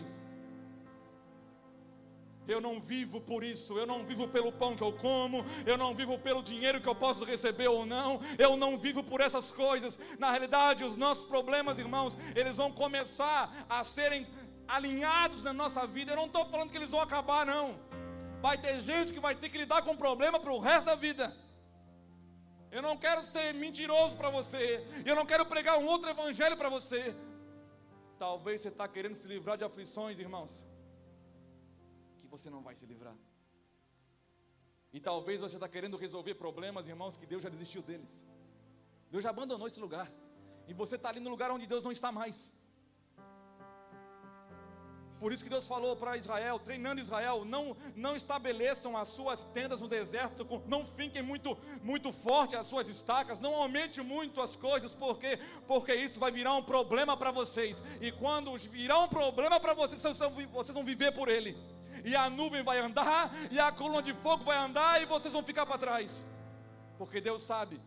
Eu não vivo por isso, eu não vivo pelo pão que eu como, eu não vivo pelo dinheiro que eu posso receber ou não, eu não vivo por essas coisas. Na realidade, os nossos problemas, irmãos, eles vão começar a serem alinhados na nossa vida. Eu não estou falando que eles vão acabar, não. Vai ter gente que vai ter que lidar com problema para o resto da vida. Eu não quero ser mentiroso para você, eu não quero pregar um outro evangelho para você. Talvez você está querendo se livrar de aflições, irmãos, que você não vai se livrar. E talvez você está querendo resolver problemas, irmãos, que Deus já desistiu deles. Deus já abandonou esse lugar. E você está ali no lugar onde Deus não está mais. Por isso que Deus falou para Israel, treinando Israel, não estabeleçam as suas tendas no deserto, não fiquem muito forte as suas estacas, não aumente muito as coisas, porque isso vai virar um problema para vocês. E quando virar um problema para vocês, vocês vão viver por ele. E a nuvem vai andar, e a coluna de fogo vai andar, e vocês vão ficar para trás. Porque Deus sabe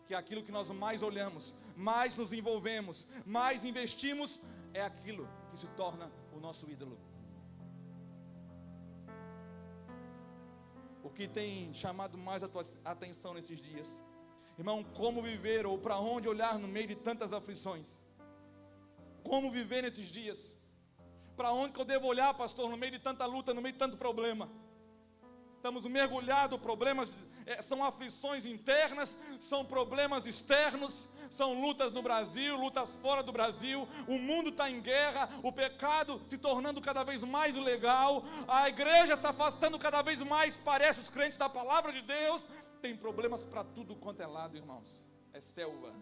que aquilo que nós mais olhamos, mais nos envolvemos, mais investimos, é aquilo que se torna o nosso ídolo. O que tem chamado mais a tua atenção nesses dias? Irmão, como viver ou para onde olhar no meio de tantas aflições? Como viver nesses dias? Para onde que eu devo olhar, pastor, no meio de tanta luta, no meio de tanto problema? Estamos mergulhados, problemas, são aflições internas, são problemas externos, são lutas no Brasil, lutas fora do Brasil, o mundo está em guerra, o pecado se tornando cada vez mais ilegal, a igreja se afastando cada vez mais, parece os crentes da palavra de Deus, tem problemas para tudo quanto é lado, irmãos, é selva.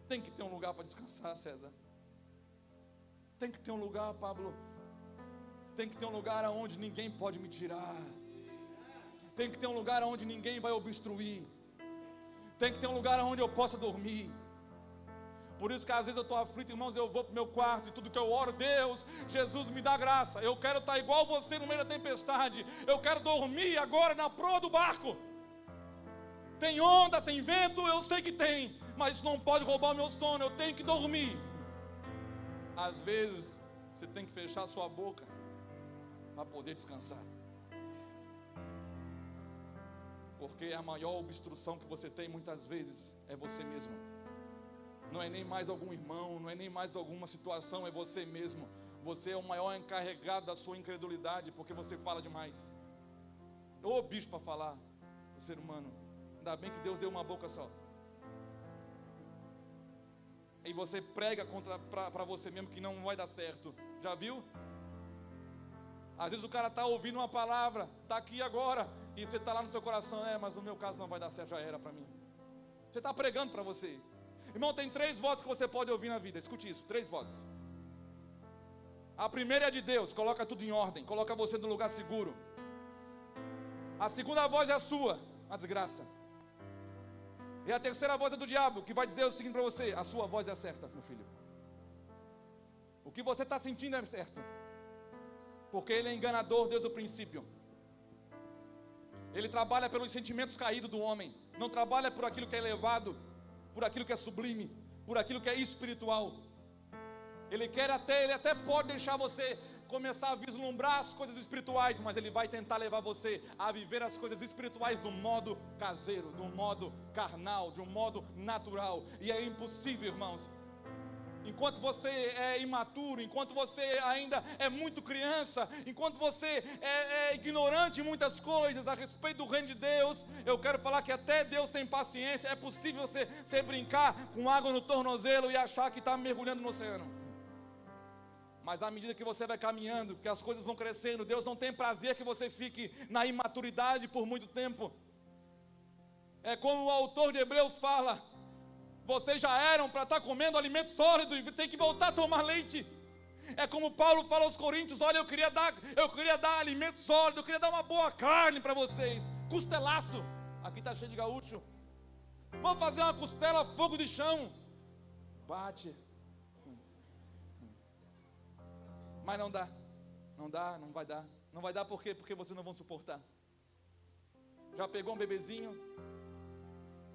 Tem que ter um lugar para descansar, César. Tem que ter um lugar, Pablo. Tem que ter um lugar onde ninguém pode me tirar. Tem que ter um lugar onde ninguém vai obstruir. Tem que ter um lugar onde eu possa dormir. Por isso que às vezes eu estou aflito, irmãos, eu vou para o meu quarto e tudo que eu oro, Deus, Jesus me dá graça. Eu quero estar igual você no meio da tempestade. Eu quero dormir agora na proa do barco. Tem onda, tem vento, eu sei que tem, mas isso não pode roubar o meu sono, eu tenho que dormir. Às vezes você tem que fechar a sua boca para poder descansar. Porque a maior obstrução que você tem muitas vezes é você mesmo. Não é nem mais algum irmão, não é nem mais alguma situação, é você mesmo. Você é o maior encarregado da sua incredulidade, porque você fala demais. Ô bicho para falar, o ser humano. Ainda bem que Deus deu uma boca só. e você prega para você mesmo que não vai dar certo. Já viu? Às vezes o cara está ouvindo uma palavra, está aqui agora, e você está lá no seu coração, mas no meu caso não vai dar certo, já era para mim. Você está pregando para você. Irmão, tem 3 vozes que você pode ouvir na vida, escute isso, 3 vozes. A primeira é de Deus, coloca tudo em ordem, coloca você no lugar seguro. A segunda voz é a sua, a desgraça. E a terceira voz é do diabo, que vai dizer o seguinte para você: a sua voz é certa, meu filho. O que você está sentindo é certo, porque ele é enganador desde o princípio. Ele trabalha pelos sentimentos caídos do homem, não trabalha por aquilo que é elevado, por aquilo que é sublime, por aquilo que é espiritual. Ele até pode deixar você começar a vislumbrar as coisas espirituais, mas ele vai tentar levar você a viver as coisas espirituais do modo caseiro, do modo carnal, de um modo natural, e é impossível, irmãos. Enquanto você é imaturo, enquanto você ainda é muito criança, enquanto você é ignorante em muitas coisas a respeito do reino de Deus, eu quero falar que até Deus tem paciência. É possível você brincar com água no tornozelo e achar que está mergulhando no oceano. Mas à medida que você vai caminhando, que as coisas vão crescendo, Deus não tem prazer que você fique na imaturidade por muito tempo. É como o autor de Hebreus fala: vocês já eram para estar comendo alimento sólido e tem que voltar a tomar leite. É como Paulo fala aos Coríntios: olha, eu queria dar alimento sólido, eu queria dar uma boa carne para vocês, costelaço. Aqui está cheio de gaúcho. Vamos fazer uma costela a fogo de chão. Bate. Mas não dá, não vai dar. Não vai dar por quê? Porque vocês não vão suportar. Já pegou um bebezinho?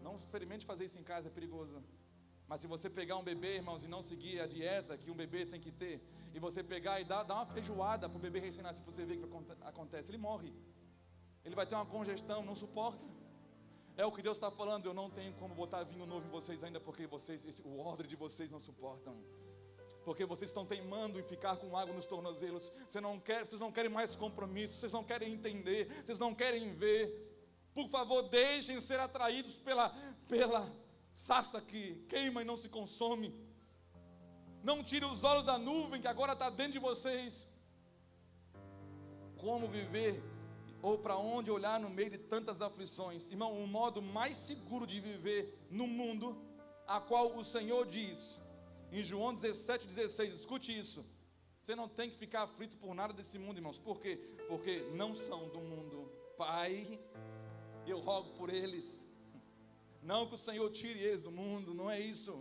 Não experimente fazer isso em casa, é perigoso. Mas se você pegar um bebê, irmãos, e não seguir a dieta que um bebê tem que ter, e você pegar e dar uma feijoada para o bebê recém-nascido, para você ver o que acontece, ele morre. Ele vai ter uma congestão, não suporta. É o que Deus está falando: eu não tenho como botar vinho novo em vocês ainda, porque o odre de vocês não suportam. Porque vocês estão teimando em ficar com água nos tornozelos. Vocês não querem mais compromisso, vocês não querem entender, vocês não querem ver. Por favor, deixem ser atraídos pela sarça que queima e não se consome. Não tire os olhos da nuvem que agora está dentro de vocês. Como viver, ou para onde olhar no meio de tantas aflições? Irmão, o modo mais seguro de viver no mundo, a qual o Senhor diz em João 17,16, escute isso: você não tem que ficar aflito por nada desse mundo, irmãos. Por quê? Porque não são do mundo. Pai, eu rogo por eles. Não que o Senhor tire eles do mundo, não é isso.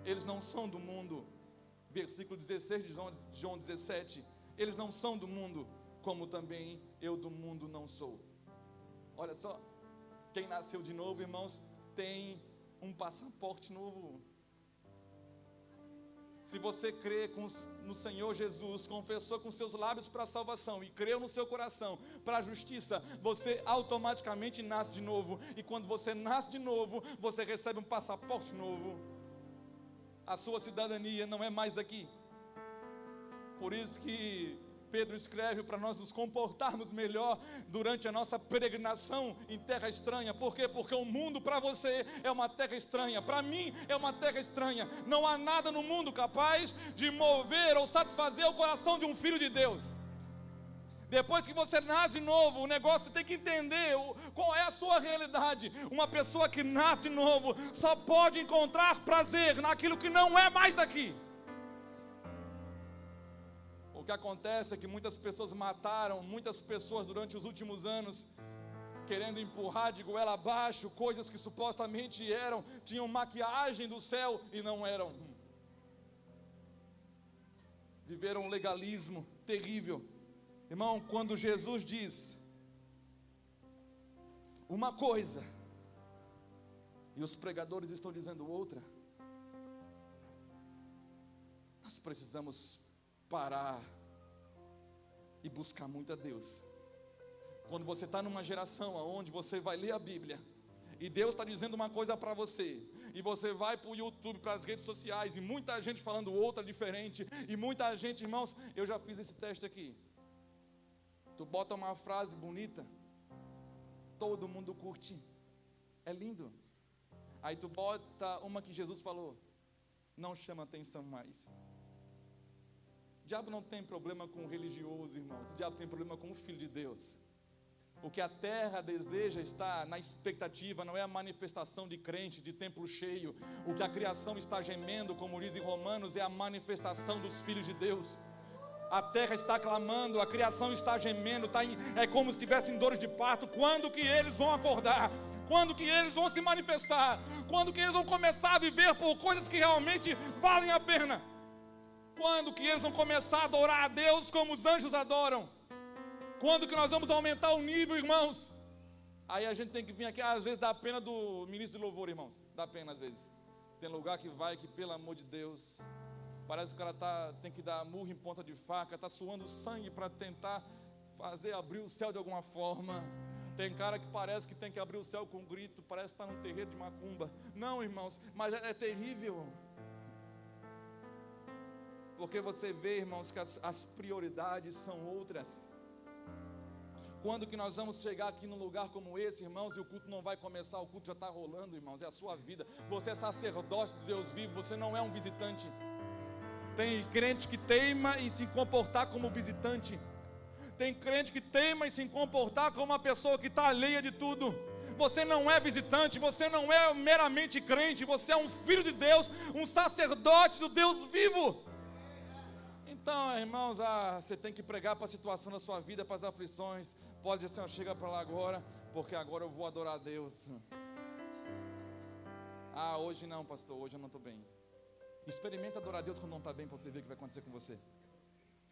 Eles não são do mundo. Versículo 16 de João 17: eles não são do mundo, como também eu do mundo não sou. Olha só, quem nasceu de novo, irmãos, tem um passaporte novo. Se você crê no Senhor Jesus, confessou com seus lábios para a salvação e creu no seu coração para a justiça, você automaticamente nasce de novo. E quando você nasce de novo, você recebe um passaporte novo. A sua cidadania não é mais daqui. Por isso que Pedro escreve para nós nos comportarmos melhor durante a nossa peregrinação em terra estranha. Por quê? Porque o mundo para você é uma terra estranha, para mim é uma terra estranha. Não há nada no mundo capaz de mover ou satisfazer o coração de um filho de Deus. Depois que você nasce de novo, o negócio tem que entender qual é a sua realidade. Uma pessoa que nasce de novo só pode encontrar prazer naquilo que não é mais daqui. O que acontece é que muitas pessoas mataram muitas pessoas durante os últimos anos, querendo empurrar de goela abaixo coisas que supostamente tinham maquiagem do céu e não eram. Viveram um legalismo terrível. Irmão, quando Jesus diz uma coisa e os pregadores estão dizendo outra, nós precisamos parar e buscar muito a Deus. Quando você está numa geração onde você vai ler a Bíblia e Deus está dizendo uma coisa para você, e você vai para o YouTube, para as redes sociais, e muita gente falando outra diferente, e muita gente, irmãos, eu já fiz esse teste aqui. Tu bota uma frase bonita, todo mundo curte, é lindo. Aí tu bota uma que Jesus falou, não chama atenção mais. O diabo não tem problema com o religioso, irmãos. O diabo tem problema com o Filho de Deus. O que a terra deseja está na expectativa, não é a manifestação de crente, de templo cheio. O que a criação está gemendo, como diz em Romanos, é a manifestação dos filhos de Deus. A terra está clamando, a criação está gemendo, é como se estivessem dores de parto. Quando que eles vão acordar? Quando que eles vão se manifestar? Quando que eles vão começar a viver por coisas que realmente valem a pena? Quando que eles vão começar a adorar a Deus como os anjos adoram? Quando que nós vamos aumentar o nível, irmãos? Aí a gente tem que vir aqui, às vezes dá pena do ministro de louvor, irmãos. Dá pena às vezes. Tem lugar que vai que, pelo amor de Deus, parece que o cara tem que dar murro em ponta de faca, está suando sangue para tentar abrir o céu de alguma forma. Tem cara que parece que tem que abrir o céu com um grito, parece que está num terreiro de macumba. Não, irmãos, mas é terrível. Porque você vê, irmãos, que as prioridades são outras. Quando que nós vamos chegar aqui num lugar como esse, irmãos, e o culto não vai começar, o culto já está rolando, irmãos, é a sua vida. Você é sacerdote de Deus vivo, você não é um visitante. Tem crente que teima em se comportar como visitante. Tem crente que teima em se comportar como uma pessoa que está alheia de tudo. Você não é visitante, você não é meramente crente, você é um filho de Deus, um sacerdote do Deus vivo. Então, irmãos, você tem que pregar para a situação da sua vida, para as aflições. Pode dizer assim, chega para lá agora, porque agora eu vou adorar a Deus. Hoje não, pastor, hoje eu não estou bem. Experimenta adorar a Deus quando não está bem, para você ver o que vai acontecer com você.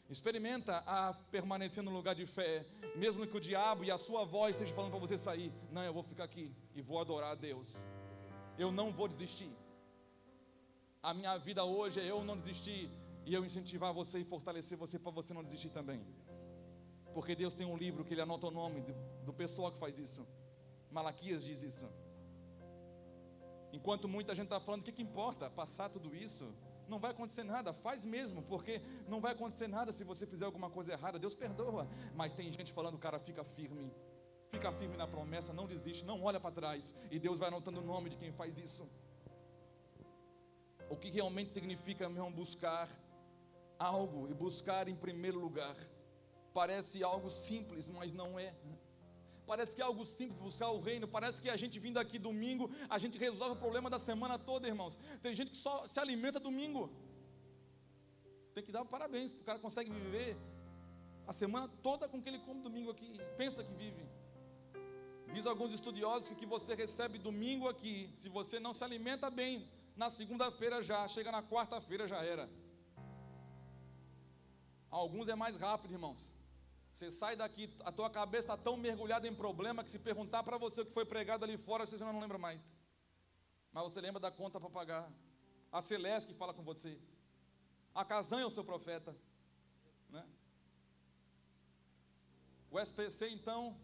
Experimenta permanecer no lugar de fé, mesmo que o diabo e a sua voz estejam falando para você sair. Não, eu vou ficar aqui e vou adorar a Deus. Eu não vou desistir. A minha vida hoje é eu não desistir e eu incentivar você e fortalecer você para você não desistir também. Porque Deus tem um livro que Ele anota o nome do pessoal que faz isso. Malaquias diz isso. Enquanto muita gente está falando, o que importa? Passar tudo isso? Não vai acontecer nada, faz mesmo, porque não vai acontecer nada se você fizer alguma coisa errada, Deus perdoa. Mas tem gente falando, cara, fica firme na promessa, não desiste, não olha para trás, e Deus vai anotando o nome de quem faz isso. O que realmente significa, meu irmão, buscar algo, e buscar em primeiro lugar, parece algo simples, mas não é. Parece que é algo simples buscar o reino. Parece que a gente vindo aqui domingo, a gente resolve o problema da semana toda, irmãos. Tem gente que só se alimenta domingo. Tem que dar parabéns, porque o cara consegue viver a semana toda com o que ele come domingo aqui. Pensa que vive. Diz alguns estudiosos que o que você recebe domingo aqui, se você não se alimenta bem, na segunda-feira já, chega na quarta-feira já era. Alguns é mais rápido, irmãos. Você sai daqui, a tua cabeça está tão mergulhada em problema que se perguntar para você o que foi pregado ali fora, você já não lembra mais. Mas você lembra da conta para pagar. A Celeste que fala com você. A Kazan é o seu profeta, né? O SPC então,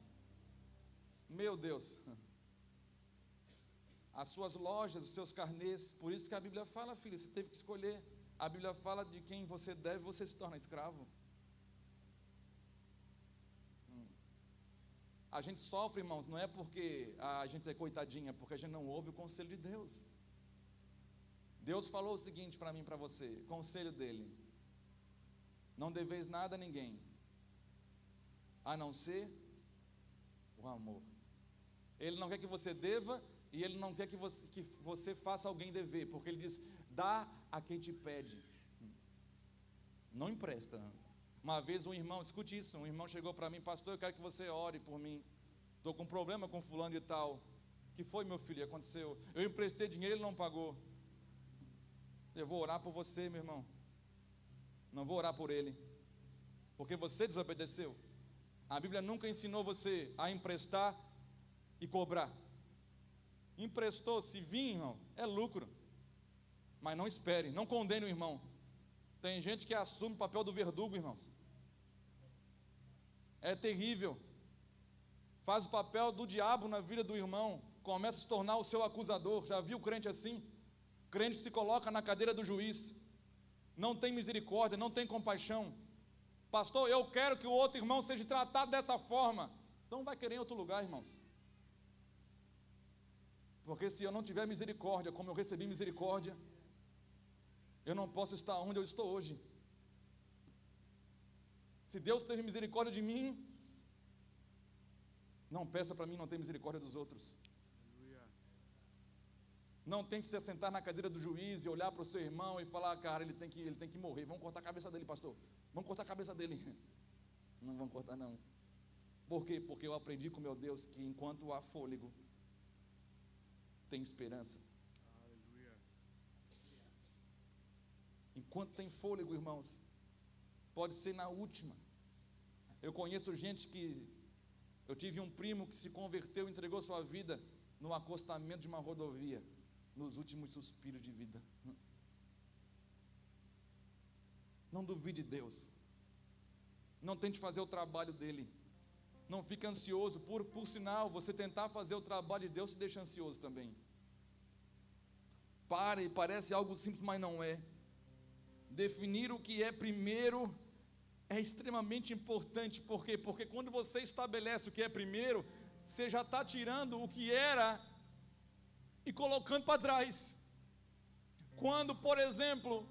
meu Deus, as suas lojas, os seus carnês. Por isso que a Bíblia fala, filho, você teve que escolher. A Bíblia fala de quem você deve, você se torna escravo. A gente sofre, irmãos, não é porque a gente é coitadinha, porque a gente não ouve o conselho de Deus. Deus falou o seguinte para mim e para você, conselho dele: não deveis nada a ninguém, a não ser o amor. Ele não quer que você deva, e Ele não quer que você faça alguém dever, porque Ele diz, dá a quem te pede, não empresta. Uma vez um irmão, escute isso, um irmão chegou para mim, pastor, eu quero que você ore por mim, estou com um problema com fulano e tal. Que foi, meu filho? Aconteceu, eu emprestei dinheiro, ele não pagou. Eu vou orar por você, meu irmão, não vou orar por ele, porque você desobedeceu. A Bíblia nunca ensinou você a emprestar e cobrar. Emprestou, se vir, irmão, é lucro, mas não espere, não condene o irmão. Tem gente que assume o papel do verdugo, irmãos. É terrível. Faz o papel do diabo na vida do irmão. Começa a se tornar o seu acusador. Já viu crente assim? Crente se coloca na cadeira do juiz. Não tem misericórdia, não tem compaixão. Pastor, eu quero que o outro irmão seja tratado dessa forma. Então vai querer em outro lugar, irmãos. Porque se eu não tiver misericórdia, como eu recebi misericórdia, eu não posso estar onde eu estou hoje. Se Deus teve misericórdia de mim, não peça para mim não ter misericórdia dos outros. Não tente se assentar na cadeira do juiz e olhar para o seu irmão e falar, cara, ele tem que morrer, vamos cortar a cabeça dele, pastor, vamos cortar a cabeça dele. Não vão cortar não. Por quê? Porque eu aprendi com meu Deus que enquanto há fôlego, tem esperança. Enquanto tem fôlego, irmãos, pode ser na última. Eu conheço gente que, eu tive um primo que se converteu, entregou sua vida no acostamento de uma rodovia, nos últimos suspiros de vida. Não duvide de Deus. Não tente fazer o trabalho dele. Não fique ansioso. Por sinal, você tentar fazer o trabalho de Deus te deixa ansioso também. Parece algo simples, mas não é. Definir o que é primeiro é extremamente importante. Por quê? Porque quando você estabelece o que é primeiro, você já está tirando o que era e colocando para trás. Quando, por exemplo,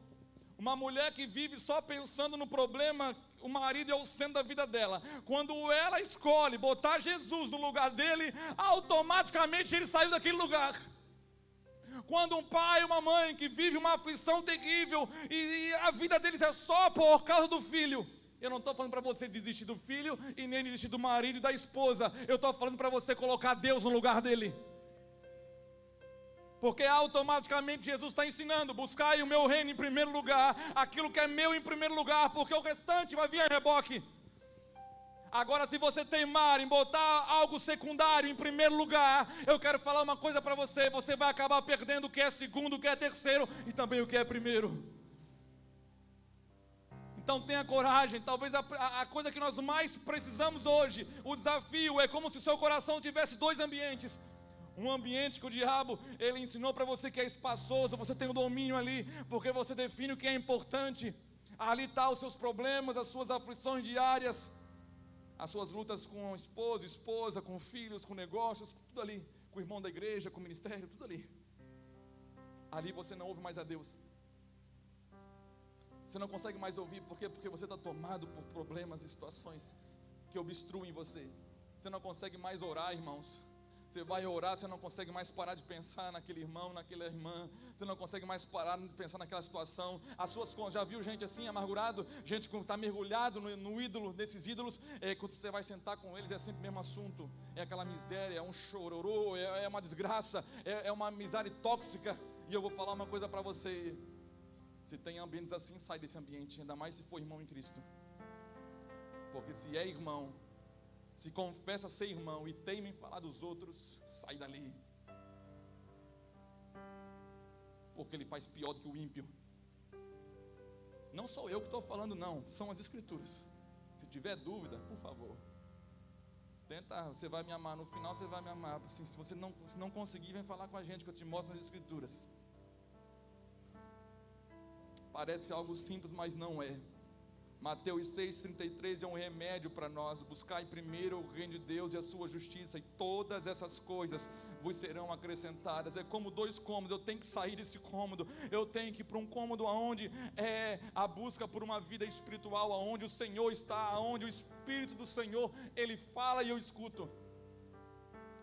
uma mulher que vive só pensando no problema, o marido é o centro da vida dela. Quando ela escolhe botar Jesus no lugar dele, automaticamente ele saiu daquele lugar. Quando um pai e uma mãe que vive uma aflição terrível e a vida deles é só por causa do filho, eu não estou falando para você desistir do filho e nem desistir do marido e da esposa. Eu estou falando para você colocar Deus no lugar dele. Porque automaticamente Jesus está ensinando, buscai o meu reino em primeiro lugar, aquilo que é meu em primeiro lugar, porque o restante vai vir a reboque. Agora, se você teimar em botar algo secundário em primeiro lugar, eu quero falar uma coisa para você: você vai acabar perdendo o que é segundo, o que é terceiro e também o que é primeiro. Então tenha coragem. Talvez a coisa que nós mais precisamos hoje, o desafio é como se o seu coração tivesse dois ambientes. Um ambiente que o diabo, ele ensinou para você que é espaçoso, você tem o domínio ali, porque você define o que é importante. Ali estão os seus problemas, as suas aflições diárias, as suas lutas com esposo, esposa, com filhos, com negócios, tudo ali, com o irmão da igreja, com o ministério, tudo ali. Ali você não ouve mais a Deus. Você não consegue mais ouvir, por quê? Porque você está tomado por problemas e situações que obstruem você. Você não consegue mais orar, irmãos. Você vai orar, você não consegue mais parar de pensar naquele irmão, naquela irmã. Você não consegue mais parar de pensar naquela situação. Já viu gente assim, amargurado? Gente que está mergulhado no ídolo, nesses ídolos. Quando você vai sentar com eles, é sempre o mesmo assunto. É aquela miséria, é um chororô, é uma desgraça, é uma amizade tóxica. E eu vou falar uma coisa para você: se tem ambientes assim, sai desse ambiente. Ainda mais se for irmão em Cristo. Porque se é irmão, se confessa ser irmão e teima em falar dos outros, sai dali. Porque ele faz pior do que o ímpio. Não sou eu que estou falando não, são as escrituras. Se tiver dúvida, por favor, você vai me amar, no final você vai me amar. Assim, se você não conseguir, vem falar com a gente que eu te mostro nas escrituras. Parece algo simples, mas não é. Mateus 6,33 é um remédio para nós. Buscai primeiro o reino de Deus e a sua justiça, e todas essas coisas vos serão acrescentadas. É como dois cômodos. Eu tenho que sair desse cômodo, eu tenho que ir para um cômodo onde é a busca por uma vida espiritual, onde o Senhor está, onde o Espírito do Senhor, Ele fala e eu escuto,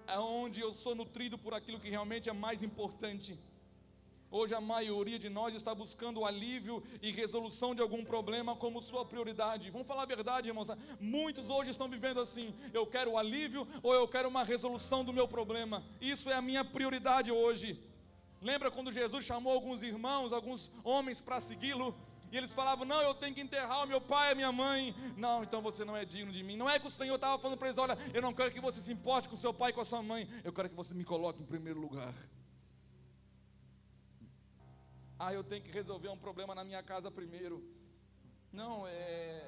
é onde eu sou nutrido por aquilo que realmente é mais importante. Hoje a maioria de nós está buscando o alívio e resolução de algum problema como sua prioridade. Vamos falar a verdade, irmãos. Muitos hoje estão vivendo assim: eu quero o alívio ou eu quero uma resolução do meu problema. Isso é a minha prioridade hoje. Lembra quando Jesus chamou alguns irmãos, alguns homens para segui-lo? E eles falavam: não, eu tenho que enterrar o meu pai e a minha mãe. Não, então você não é digno de mim. Não é que o Senhor estava falando para eles: olha, eu não quero que você se importe com o seu pai e com a sua mãe, eu quero que você me coloque em primeiro lugar. Eu tenho que resolver um problema na minha casa primeiro. Não,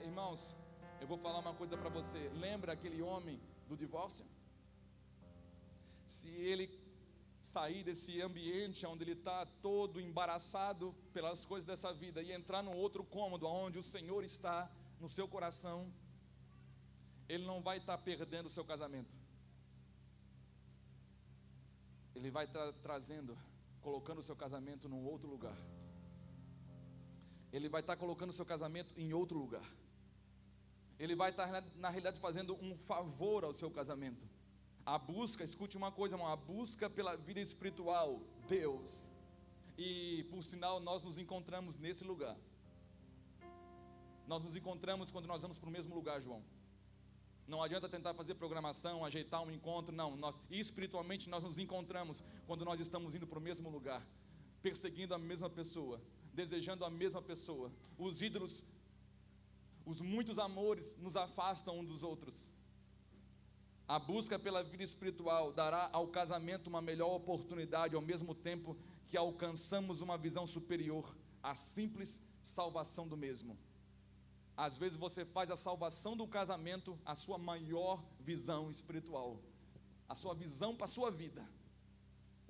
irmãos, eu vou falar uma coisa para você. Lembra aquele homem do divórcio? Se ele sair desse ambiente onde ele está todo embaraçado pelas coisas dessa vida e entrar num outro cômodo onde o Senhor está no seu coração, ele não vai estar perdendo o seu casamento. Ele vai estar colocando o seu casamento num outro lugar. ele vai estar colocando o seu casamento em outro lugar. Ele vai estar, na realidade, fazendo um favor ao seu casamento. A busca, escute uma coisa, irmão, a busca pela vida espiritual, Deus. E, por sinal, nós nos encontramos nesse lugar. Nós nos encontramos quando nós vamos para o mesmo lugar, João. Não adianta tentar fazer programação, ajeitar um encontro, não. Espiritualmente nós nos encontramos quando nós estamos indo para o mesmo lugar, perseguindo a mesma pessoa, desejando a mesma pessoa. Os ídolos, os muitos amores nos afastam uns dos outros. A busca pela vida espiritual dará ao casamento uma melhor oportunidade, ao mesmo tempo que alcançamos uma visão superior à simples salvação do mesmo. Às vezes você faz a salvação do casamento a sua maior visão espiritual, a sua visão para a sua vida.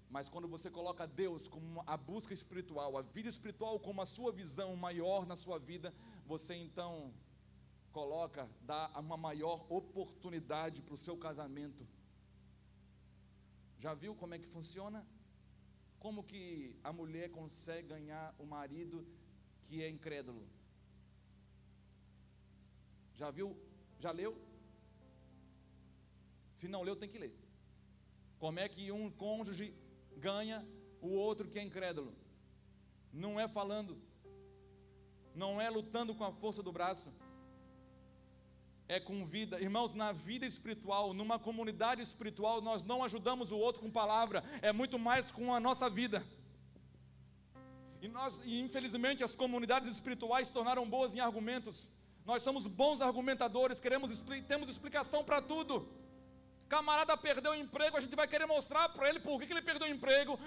Mas quando você coloca Deus como a busca espiritual, a vida espiritual como a sua visão maior na sua vida, você então dá uma maior oportunidade para o seu casamento. Já viu como é que funciona? Como que a mulher consegue ganhar o marido que é incrédulo? Já viu? Já leu? Se não leu, tem que ler. Como é que um cônjuge ganha o outro que é incrédulo? Não é falando, não é lutando com a força do braço, é com vida. Irmãos, na vida espiritual, numa comunidade espiritual, nós não ajudamos o outro com palavra, é muito mais com a nossa vida. E infelizmente as comunidades espirituais se tornaram boas em argumentos. Nós somos bons argumentadores, temos explicação para tudo. Camarada perdeu o emprego, a gente vai querer mostrar para ele por que ele perdeu o emprego,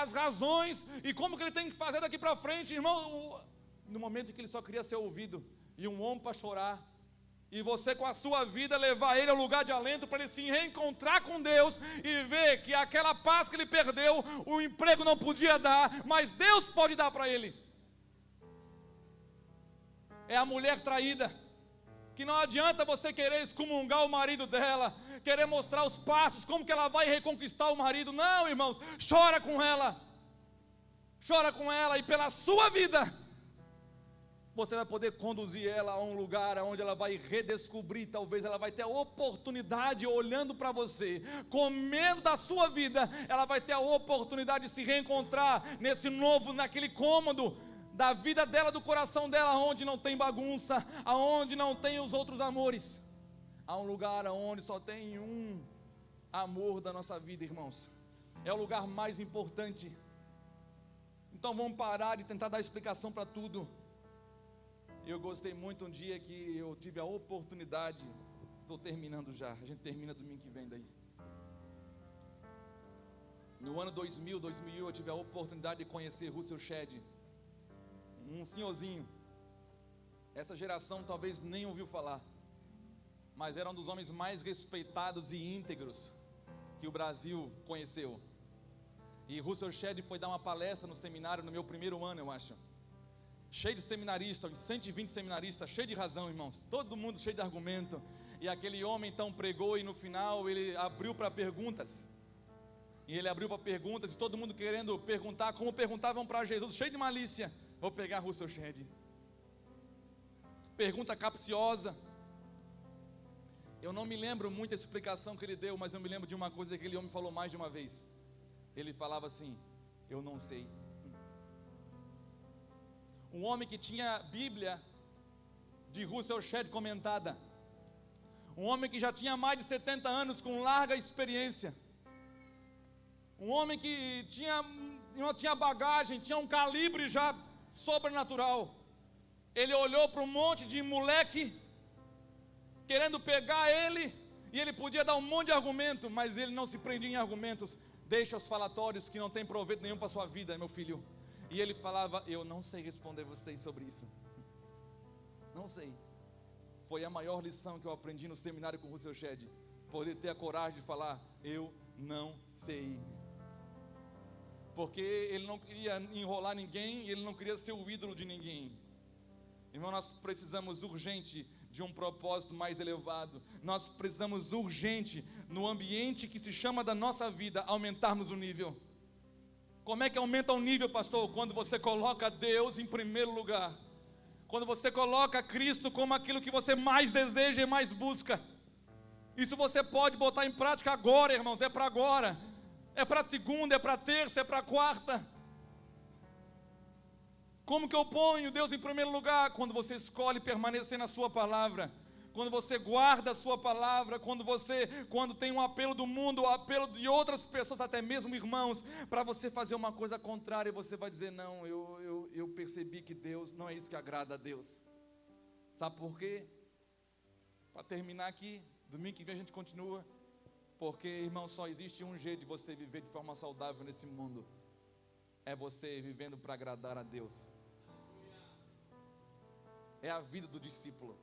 as razões e como que ele tem que fazer daqui para frente. Irmão, no momento em que ele só queria ser ouvido e um homem para chorar, e você com a sua vida levar ele ao lugar de alento para ele se reencontrar com Deus e ver que aquela paz que ele perdeu, o emprego não podia dar, mas Deus pode dar para ele. É a mulher traída, que não adianta você querer excomungar o marido dela, querer mostrar os passos, como que ela vai reconquistar o marido. Não, irmãos, chora com ela, e pela sua vida, você vai poder conduzir ela a um lugar onde ela vai redescobrir, talvez ela vai ter a oportunidade, olhando para você, com medo da sua vida, ela vai ter a oportunidade de se reencontrar naquele cômodo, da vida dela, do coração dela, onde não tem bagunça, aonde não tem os outros amores. Há um lugar onde só tem um amor da nossa vida, irmãos. É o lugar mais importante. Então vamos parar de tentar dar explicação para tudo. Eu gostei muito um dia que eu tive a oportunidade, estou terminando já, a gente termina domingo que vem daí. No ano 2000 eu tive a oportunidade de conhecer Russell Shedd, um senhorzinho. Essa geração talvez nem ouviu falar, mas era um dos homens mais respeitados e íntegros que o Brasil conheceu. E Russell Shedd foi dar uma palestra no seminário no meu primeiro ano, eu acho. Cheio de seminaristas, 120 seminaristas, cheio de razão, irmãos, todo mundo cheio de argumento. E aquele homem então pregou, e no final ele abriu para perguntas. E todo mundo querendo perguntar, como perguntavam para Jesus, cheio de malícia. Vou pegar Russell Shedd. Pergunta capciosa. Eu não me lembro muito a explicação que ele deu, mas eu me lembro de uma coisa que aquele homem falou mais de uma vez. Ele falava assim: eu não sei. Um homem que tinha a Bíblia de Russell Shedd comentada. Um homem que já tinha mais de 70 anos, com larga experiência. Um homem que tinha bagagem, tinha um calibre já sobrenatural. Ele olhou para um monte de moleque querendo pegar ele, e ele podia dar um monte de argumento, mas ele não se prendia em argumentos. Deixa os falatórios que não tem proveito nenhum para a sua vida, meu filho. E ele falava: eu não sei responder vocês sobre isso, não sei. Foi a maior lição que eu aprendi no seminário com Russell Shedd, poder ter a coragem de falar: eu não sei. Porque ele não queria enrolar ninguém, ele não queria ser o ídolo de ninguém. Irmão, nós precisamos urgente de um propósito mais elevado. Nós precisamos urgente, no ambiente que se chama da nossa vida, aumentarmos o nível. Como é que aumenta o nível, pastor? Quando você coloca Deus em primeiro lugar. Quando você coloca Cristo como aquilo que você mais deseja e mais busca. Isso você pode botar em prática agora, irmãos, é para agora. É para segunda, é para terça, é para quarta. Como que eu ponho Deus em primeiro lugar? Quando você escolhe permanecer na sua palavra. Quando você guarda a sua palavra, quando tem um apelo do mundo, o apelo de outras pessoas, até mesmo irmãos, para você fazer uma coisa contrária, você vai dizer, não, eu percebi que Deus, não é isso que agrada a Deus. Sabe por quê? Para terminar aqui, domingo que vem a gente continua, porque, irmão, só existe um jeito de você viver de forma saudável nesse mundo, é você vivendo para agradar a Deus. É a vida do discípulo.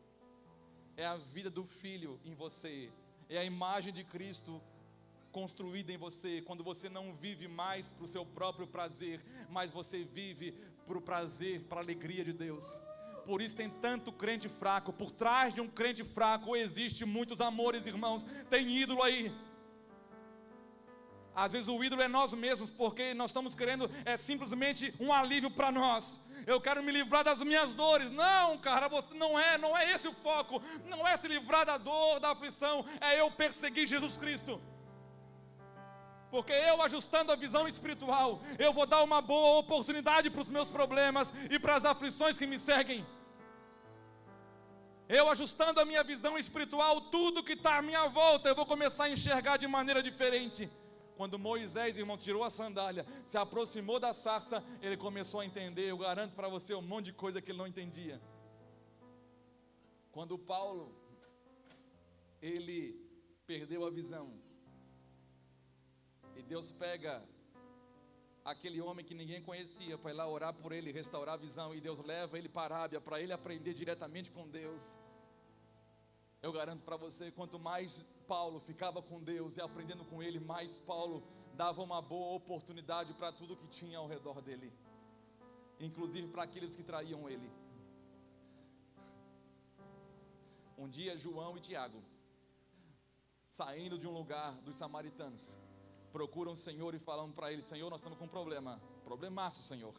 É a vida do filho em você. É a imagem de Cristo construída em você. Quando você não vive mais para o seu próprio prazer, mas você vive para o prazer, para a alegria de Deus. Por isso tem tanto crente fraco. Por trás de um crente fraco existe muitos amores, irmãos. Tem ídolo aí. Às vezes o ídolo é nós mesmos, porque nós estamos querendo simplesmente um alívio para nós. Eu quero me livrar das minhas dores. Não, cara, você não é esse o foco. Não é se livrar da dor, da aflição. É eu perseguir Jesus Cristo. Porque eu, ajustando a visão espiritual, eu vou dar uma boa oportunidade para os meus problemas e para as aflições que me seguem. Eu, ajustando a minha visão espiritual, tudo que está à minha volta, eu vou começar a enxergar de maneira diferente. Quando Moisés, irmão, tirou a sandália, se aproximou da sarça, ele começou a entender. Eu garanto para você um monte de coisa que ele não entendia. Quando Paulo, ele perdeu a visão, e Deus pega aquele homem que ninguém conhecia para ir lá orar por ele, restaurar a visão, e Deus leva ele para a Arábia, para ele aprender diretamente com Deus. Eu garanto para você, quanto mais Paulo ficava com Deus e aprendendo com Ele, mais Paulo dava uma boa oportunidade para tudo que tinha ao redor dele, inclusive para aqueles que traíam ele. Um dia João e Tiago, saindo de um lugar dos samaritanos, procuram o Senhor e falam para ele, Senhor, nós estamos com um problemaço, Senhor.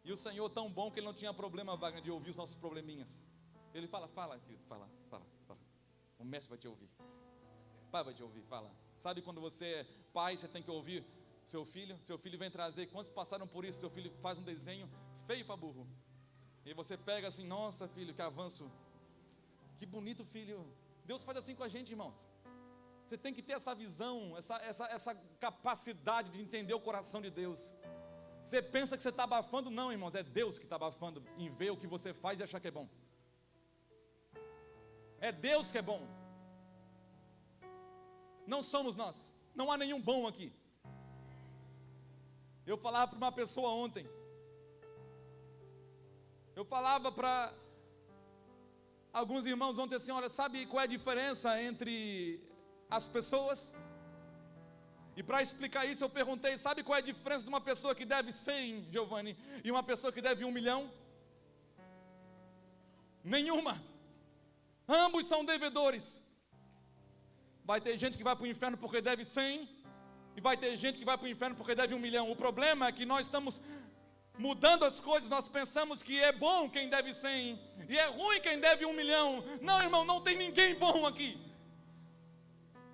E o Senhor tão bom que ele não tinha problema, Wagner, de ouvir os nossos probleminhas. Ele fala, querido, fala. O mestre vai te ouvir. O pai vai te ouvir, fala. Sabe quando você é pai, você tem que ouvir seu filho vem trazer, quantos passaram por isso? Seu filho faz um desenho feio para burro. E você pega assim, nossa filho, que avanço. Que bonito filho. Deus faz assim com a gente, irmãos. Você tem que ter essa visão, essa capacidade de entender o coração de Deus. Você pensa que você está abafando? Não, irmãos, é Deus que está abafando em ver o que você faz e achar que é bom. É Deus que é bom. Não somos nós. Não há nenhum bom aqui. Eu falava para uma pessoa ontem. Eu falava para alguns irmãos ontem assim, olha, sabe qual é a diferença entre as pessoas? E para explicar isso eu perguntei, sabe qual é a diferença de uma pessoa que deve 100, Giovanni, e uma pessoa que deve 1 milhão? Nenhuma. Ambos são devedores. Vai ter gente que vai para o inferno porque deve 100, e vai ter gente que vai para o inferno porque deve 1 milhão. O problema é que nós estamos mudando as coisas. Nós pensamos que é bom quem deve 100 e é ruim quem deve 1 milhão. Não, irmão, não tem ninguém bom aqui.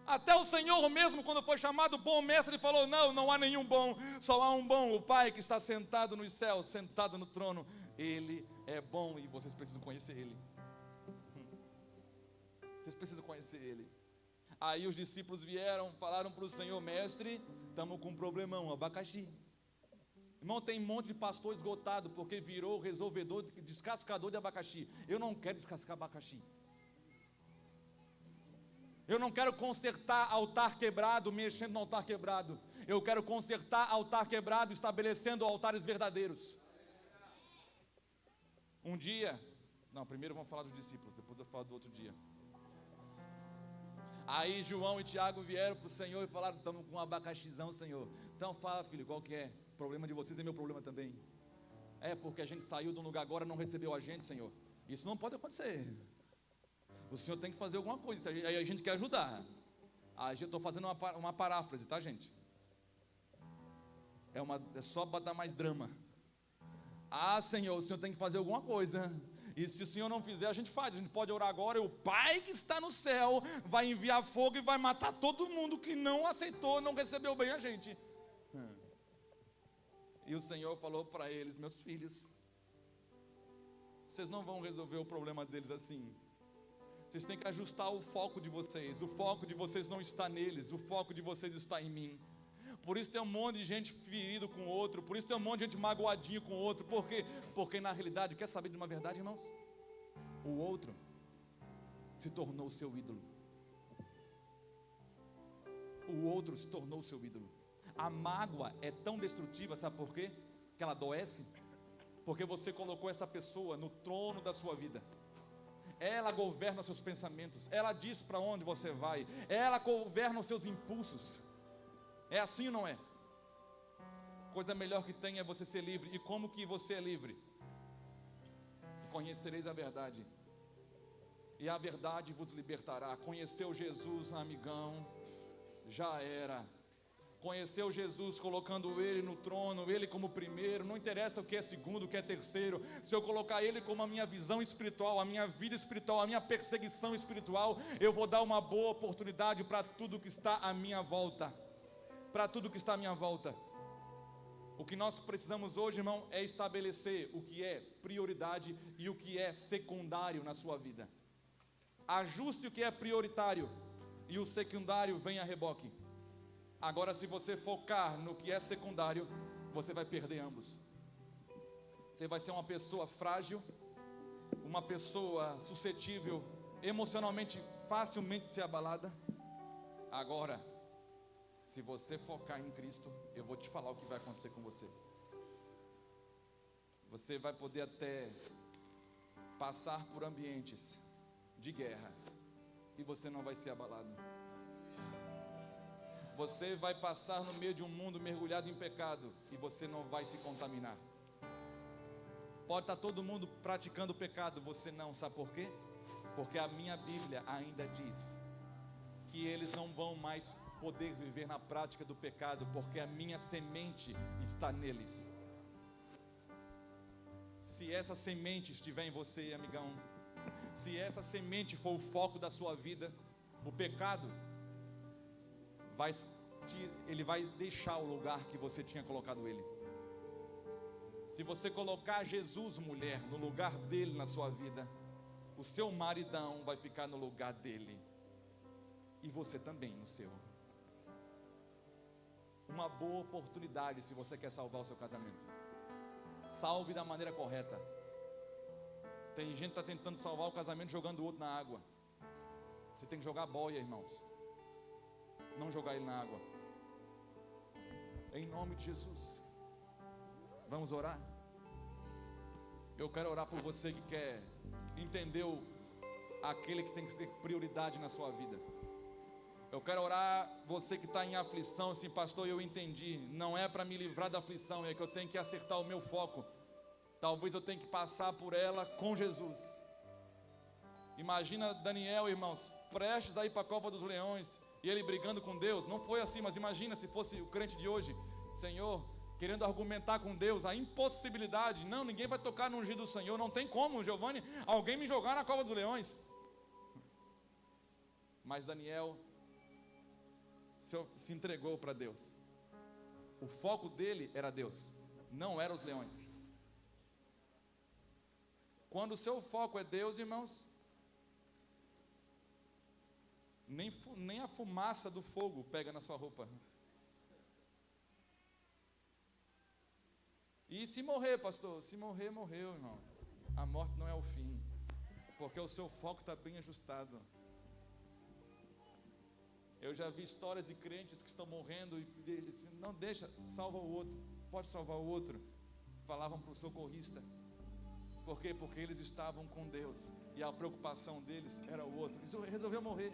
Até o Senhor mesmo, quando foi chamado bom mestre, ele falou, não há nenhum bom, só há um bom, o Pai que está sentado nos céus, sentado no trono. Ele é bom e vocês precisam conhecer Ele. Vocês precisam conhecer Ele. Aí os discípulos vieram, falaram para o Senhor, mestre, estamos com um problemão, abacaxi. Irmão, tem um monte de pastor esgotado, porque virou resolvedor, descascador de abacaxi. Eu não quero descascar abacaxi. Eu não quero consertar altar quebrado, mexendo no altar quebrado. Eu quero consertar altar quebrado, estabelecendo altares verdadeiros. Um dia, primeiro vamos falar dos discípulos, depois eu falo do outro dia. Aí João e Tiago vieram para o Senhor e falaram, estamos com um abacaxizão, Senhor. Então fala, filho, qual que é? O problema de vocês é meu problema também. É porque a gente saiu de um lugar agora e não recebeu a gente, Senhor. Isso não pode acontecer. O Senhor tem que fazer alguma coisa, aí a gente quer ajudar. Estou fazendo uma paráfrase, tá, gente? É só para dar mais drama. Ah, Senhor, o Senhor tem que fazer alguma coisa. E se o Senhor não fizer, a gente faz. A gente pode orar agora, e o Pai que está no céu vai enviar fogo e vai matar todo mundo que não aceitou, não recebeu bem a gente. E o Senhor falou para eles: meus filhos, vocês não vão resolver o problema deles assim. Vocês têm que ajustar o foco de vocês. O foco de vocês não está neles, o foco de vocês está em mim. Por isso tem um monte de gente ferido com o outro. Por isso tem um monte de gente magoadinho com o outro. Por quê? Porque na realidade, quer saber de uma verdade, irmãos? O outro se tornou seu ídolo. O outro se tornou seu ídolo. A mágoa é tão destrutiva, sabe por quê? Que ela adoece. Porque você colocou essa pessoa no trono da sua vida. Ela governa os seus pensamentos. Ela diz para onde você vai. Ela governa os seus impulsos. É assim ou não é? Coisa melhor que tem é você ser livre. E como que você é livre? Conhecereis a verdade, e a verdade vos libertará. Conheceu Jesus, amigão, já era. Conheceu Jesus colocando Ele no trono, Ele como primeiro. Não interessa o que é segundo, o que é terceiro. Se eu colocar Ele como a minha visão espiritual, a minha vida espiritual, a minha perseguição espiritual, eu vou dar uma boa oportunidade para tudo que está à minha volta. Para tudo que está à minha volta. O que nós precisamos hoje, irmão, é estabelecer o que é prioridade e o que é secundário na sua vida. Ajuste o que é prioritário e o secundário vem a reboque. Agora, se você focar no que é secundário, você vai perder ambos. Você vai ser uma pessoa frágil, uma pessoa suscetível, emocionalmente, facilmente ser abalada. Agora, se você focar em Cristo, eu vou te falar o que vai acontecer com você. Você vai poder até passar por ambientes de guerra e você não vai ser abalado. Você vai passar no meio de um mundo mergulhado em pecado e você não vai se contaminar. Pode estar todo mundo praticando pecado, você não, sabe por quê? Porque a minha Bíblia ainda diz que eles não vão mais poder viver na prática do pecado, porque a minha semente está neles. Se essa semente estiver em você, amigão, se essa semente for o foco da sua vida, o pecado ele vai deixar o lugar que você tinha colocado ele. Se você colocar Jesus, mulher, no lugar dele na sua vida, o seu maridão vai ficar no lugar dele, e você também no seu. Uma boa oportunidade se você quer salvar o seu casamento. Salve da maneira correta. Tem gente que está tentando salvar o casamento jogando o outro na água. Você tem que jogar a boia, irmãos, não jogar ele na água. Em nome de Jesus. Vamos orar? Eu quero orar por você que quer entender aquele que tem que ser prioridade na sua vida. Eu quero orar você que está em aflição, assim, pastor, eu entendi, não é para me livrar da aflição, é que eu tenho que acertar o meu foco. Talvez eu tenha que passar por ela com Jesus. Imagina Daniel, irmãos, prestes a ir para a cova dos leões, e ele brigando com Deus. Não foi assim, mas imagina se fosse o crente de hoje. Senhor, querendo argumentar com Deus, a impossibilidade, não, ninguém vai tocar no ungido do Senhor, não tem como, Giovanni, alguém me jogar na cova dos leões. Mas Daniel se entregou para Deus. O foco dele era Deus, não eram os leões. Quando o seu foco é Deus, irmãos, nem a fumaça do fogo pega na sua roupa. E se morrer, pastor? Se morrer, morreu, irmão. A morte não é o fim, porque o seu foco está bem ajustado. Eu já vi histórias de crentes que estão morrendo e eles não deixa, salva o outro, pode salvar o outro. Falavam para o socorrista. Por quê? Porque eles estavam com Deus e a preocupação deles era o outro. Isso resolveu morrer.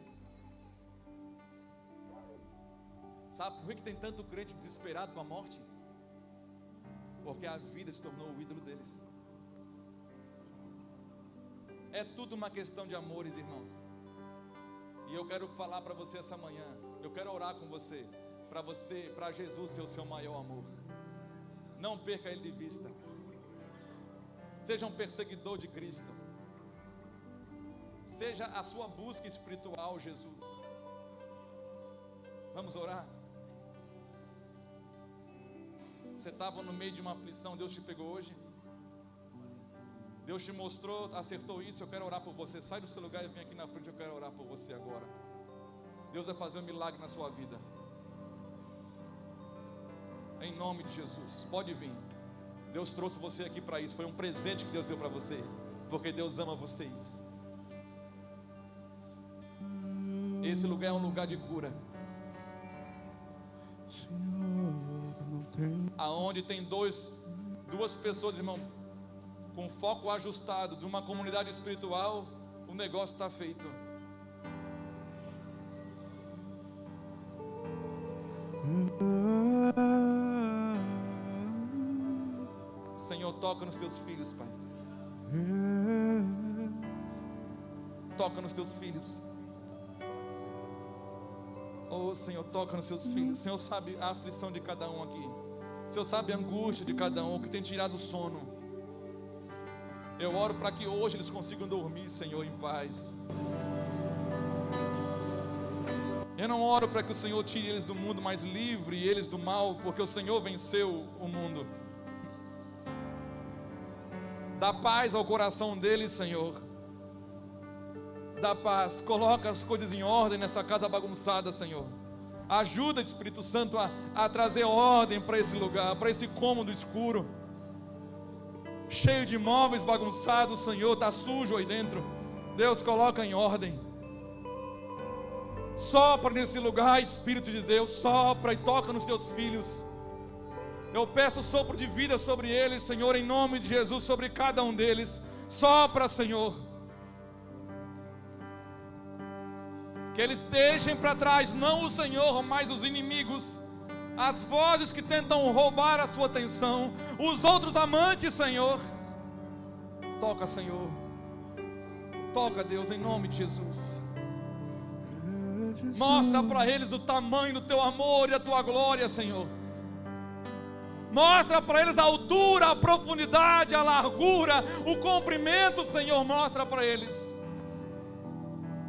Sabe por que tem tanto crente desesperado com a morte? Porque a vida se tornou o ídolo deles. É tudo uma questão de amores, irmãos. E eu quero falar para você essa manhã, eu quero orar com você, para Jesus ser o seu maior amor. Não perca Ele de vista. Seja um perseguidor de Cristo. Seja a sua busca espiritual, Jesus. Vamos orar? Você estava no meio de uma aflição, Deus te pegou hoje? Deus te mostrou, acertou isso, eu quero orar por você. Sai do seu lugar e vem aqui na frente, eu quero orar por você agora. Deus vai fazer um milagre na sua vida. Em nome de Jesus, pode vir. Deus trouxe você aqui para isso, foi um presente que Deus deu para você, porque Deus ama vocês. Esse lugar é um lugar de cura. Aonde tem duas pessoas, irmão, com foco ajustado de uma comunidade espiritual, o negócio está feito. Senhor, toca nos teus filhos, Pai. Toca nos teus filhos. Oh, Senhor, toca nos seus filhos. O Senhor sabe a aflição de cada um aqui. O Senhor sabe a angústia de cada um, que tem tirado o sono. Eu oro para que hoje eles consigam dormir, Senhor, em paz. Eu não oro para que o Senhor tire eles do mundo, mas livre eles do mal, porque o Senhor venceu o mundo. Dá paz ao coração deles, Senhor. Dá paz, coloca as coisas em ordem nessa casa bagunçada, Senhor. Ajuda, Espírito Santo, a trazer ordem para esse lugar, para esse cômodo escuro, cheio de móveis bagunçados, Senhor, está sujo aí dentro. Deus, coloca em ordem. Sopra nesse lugar, Espírito de Deus, sopra e toca nos teus filhos. Eu peço sopro de vida sobre eles, Senhor, em nome de Jesus, sobre cada um deles. Sopra, Senhor. Que eles deixem para trás, não o Senhor, mas os inimigos, as vozes que tentam roubar a sua atenção, os outros amantes, Senhor. Toca, Senhor. Toca, Deus, em nome de Jesus. Mostra para eles o tamanho do teu amor e a tua glória, Senhor. Mostra para eles a altura, a profundidade, a largura, o comprimento, Senhor, mostra para eles.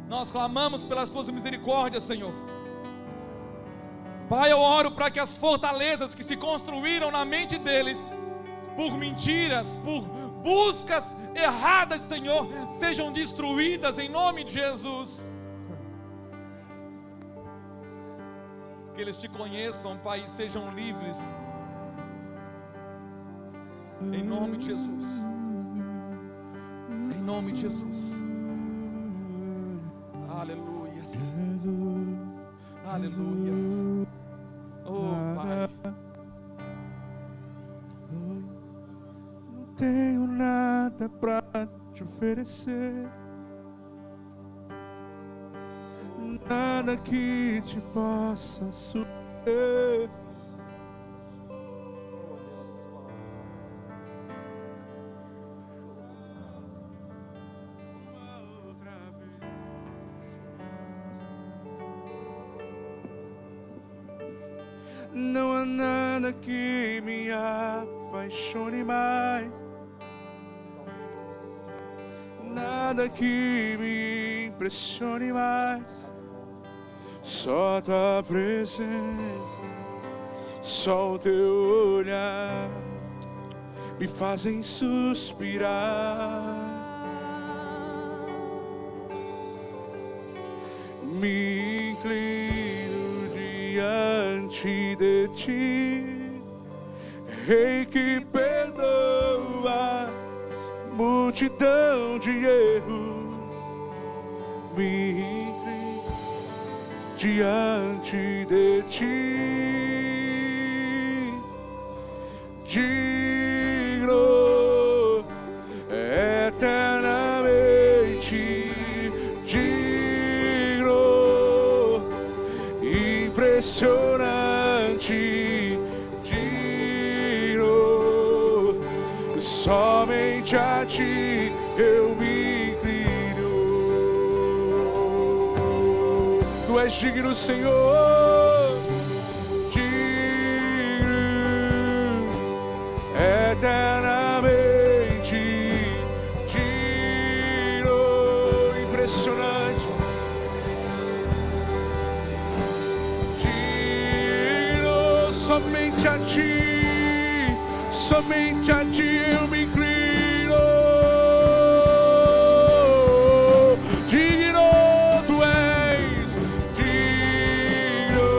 Nós clamamos pelas tuas misericórdias, Senhor. Pai, eu oro para que as fortalezas que se construíram na mente deles, por mentiras, por buscas erradas, Senhor, sejam destruídas em nome de Jesus. Que eles te conheçam, Pai, e sejam livres. Em nome de Jesus. Em nome de Jesus. Aleluias. Aleluias. Oh, Pai. Não tenho nada para te oferecer, nada que te possa suprir. Não há nada que me apaixone mais, nada que me impressione mais. Só tua presença, só o teu olhar me fazem suspirar. Me inclino diante de ti, Rei que perdoa multidão de erros. Me inclino diante de ti, digno eternamente, digno, impressionante, digno, somente a ti eu me inclino. Tu és digno, Senhor, digno, somente a ti eu me inclino. Digno tu és, digno,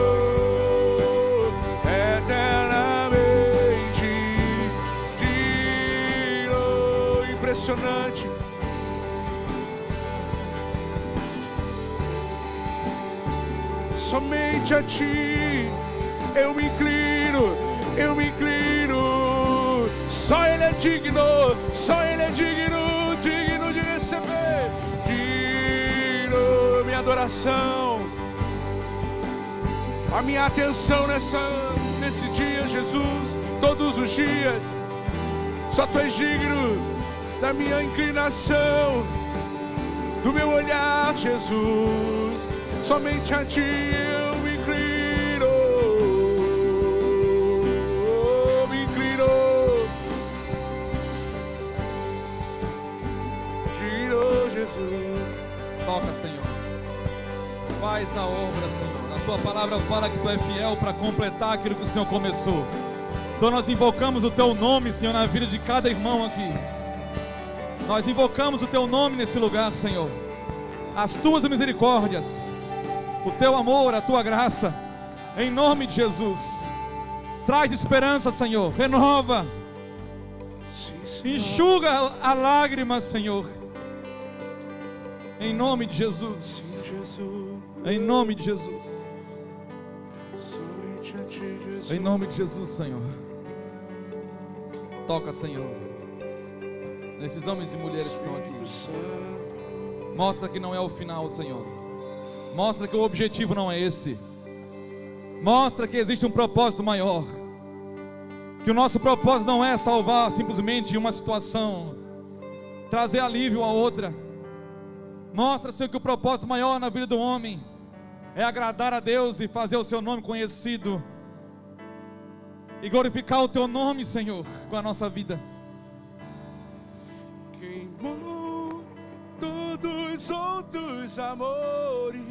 eternamente digno. Impressionante. Somente a ti eu me inclino, eu me inclino. Só Ele é digno, só Ele é digno, digno de receber, digno minha adoração, a minha atenção nesse dia, Jesus, todos os dias. Só Tu és digno da minha inclinação, do meu olhar, Jesus. Somente a Ti eu me inclino, me inclino. Digno, Jesus. Toca, Senhor. Faz a obra, Senhor. A Tua palavra fala que Tu é fiel para completar aquilo que o Senhor começou. Então nós invocamos o Teu nome, Senhor, na vida de cada irmão aqui. Nós invocamos o Teu nome nesse lugar, Senhor. As Tuas misericórdias, o Teu amor, a Tua graça, em nome de Jesus. Traz esperança, Senhor. Renova. Enxuga a lágrima, Senhor. Em nome de Jesus. Em nome de Jesus. Em nome de Jesus, Senhor. Toca, Senhor, nesses homens e mulheres que estão aqui. Mostra que não é o final, Senhor. Mostra que o objetivo não é esse. Mostra que existe um propósito maior. Que o nosso propósito não é salvar simplesmente uma situação, trazer alívio a outra. Mostra, Senhor, que o propósito maior na vida do homem é agradar a Deus e fazer o Seu nome conhecido. E glorificar o Teu nome, Senhor, com a nossa vida. Queimou todos os outros amores.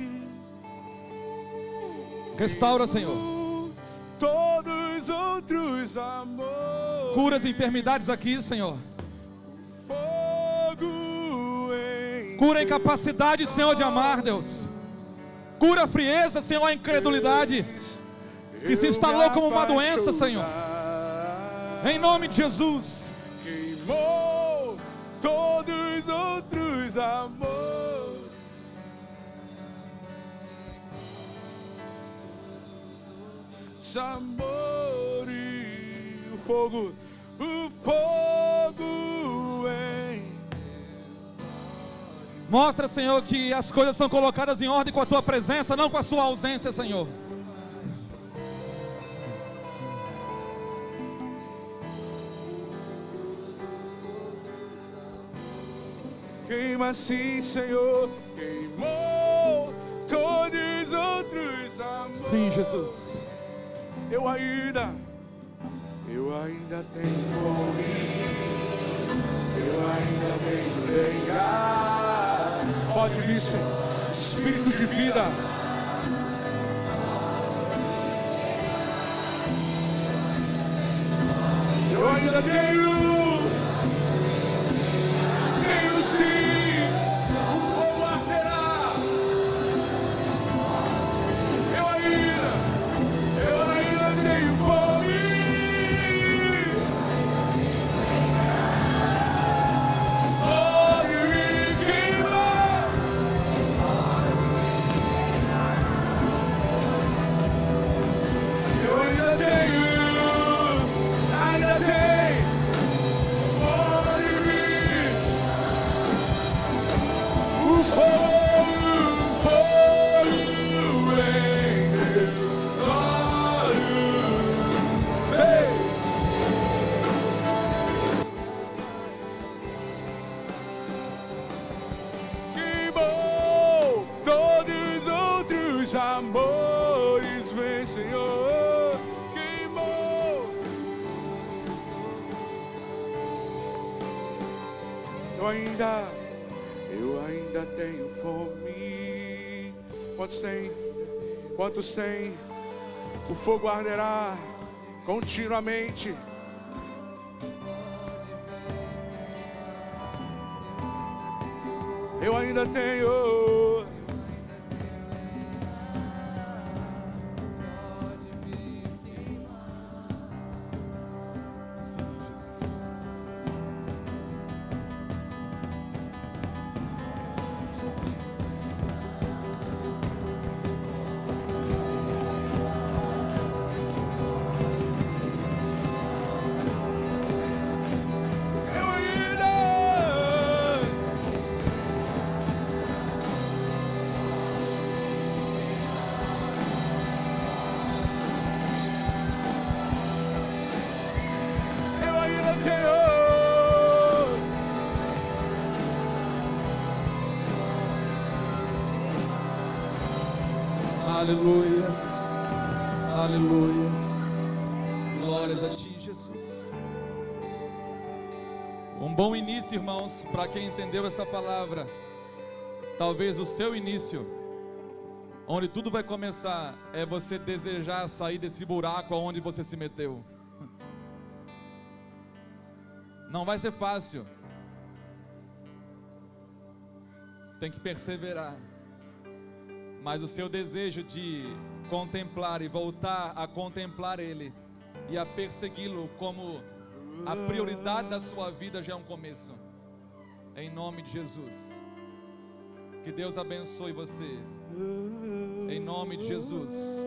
Restaura, Senhor. Todos os outros amores. Cura as enfermidades aqui, Senhor. Fogo em Cura a incapacidade, Senhor, de amar, Deus. Cura a frieza, Senhor, a incredulidade que se instalou como uma doença, Senhor. Em nome de Jesus. Queimou todos os outros amores. Amores, o fogo em. Mostra, Senhor, que as coisas são colocadas em ordem com a Tua presença, não com a Sua ausência, Senhor. Queima assim, Senhor, queimou todos os outros amores. Sim, Jesus. Eu ainda tenho fome, eu ainda tenho lenha. Pode vir, Senhor, Espírito de vida. Eu ainda tenho sim, o fogo arderá. Eu ainda tenho fome. Pode me queimar. Eu ainda tenho. Amores, vem, Senhor, queimou. Eu ainda tenho fome. Quantos têm? O fogo arderá continuamente. Eu ainda tenho. Aleluias, aleluias, glórias a Ti, Jesus. Um bom início, irmãos, para quem entendeu essa palavra. Talvez o seu início, onde tudo vai começar, é você desejar sair desse buraco aonde você se meteu. Não vai ser fácil. Tem que perseverar. Mas o seu desejo de contemplar e voltar a contemplar Ele e a persegui-lo como a prioridade da sua vida já é um começo. Em nome de Jesus. Que Deus abençoe você. Em nome de Jesus.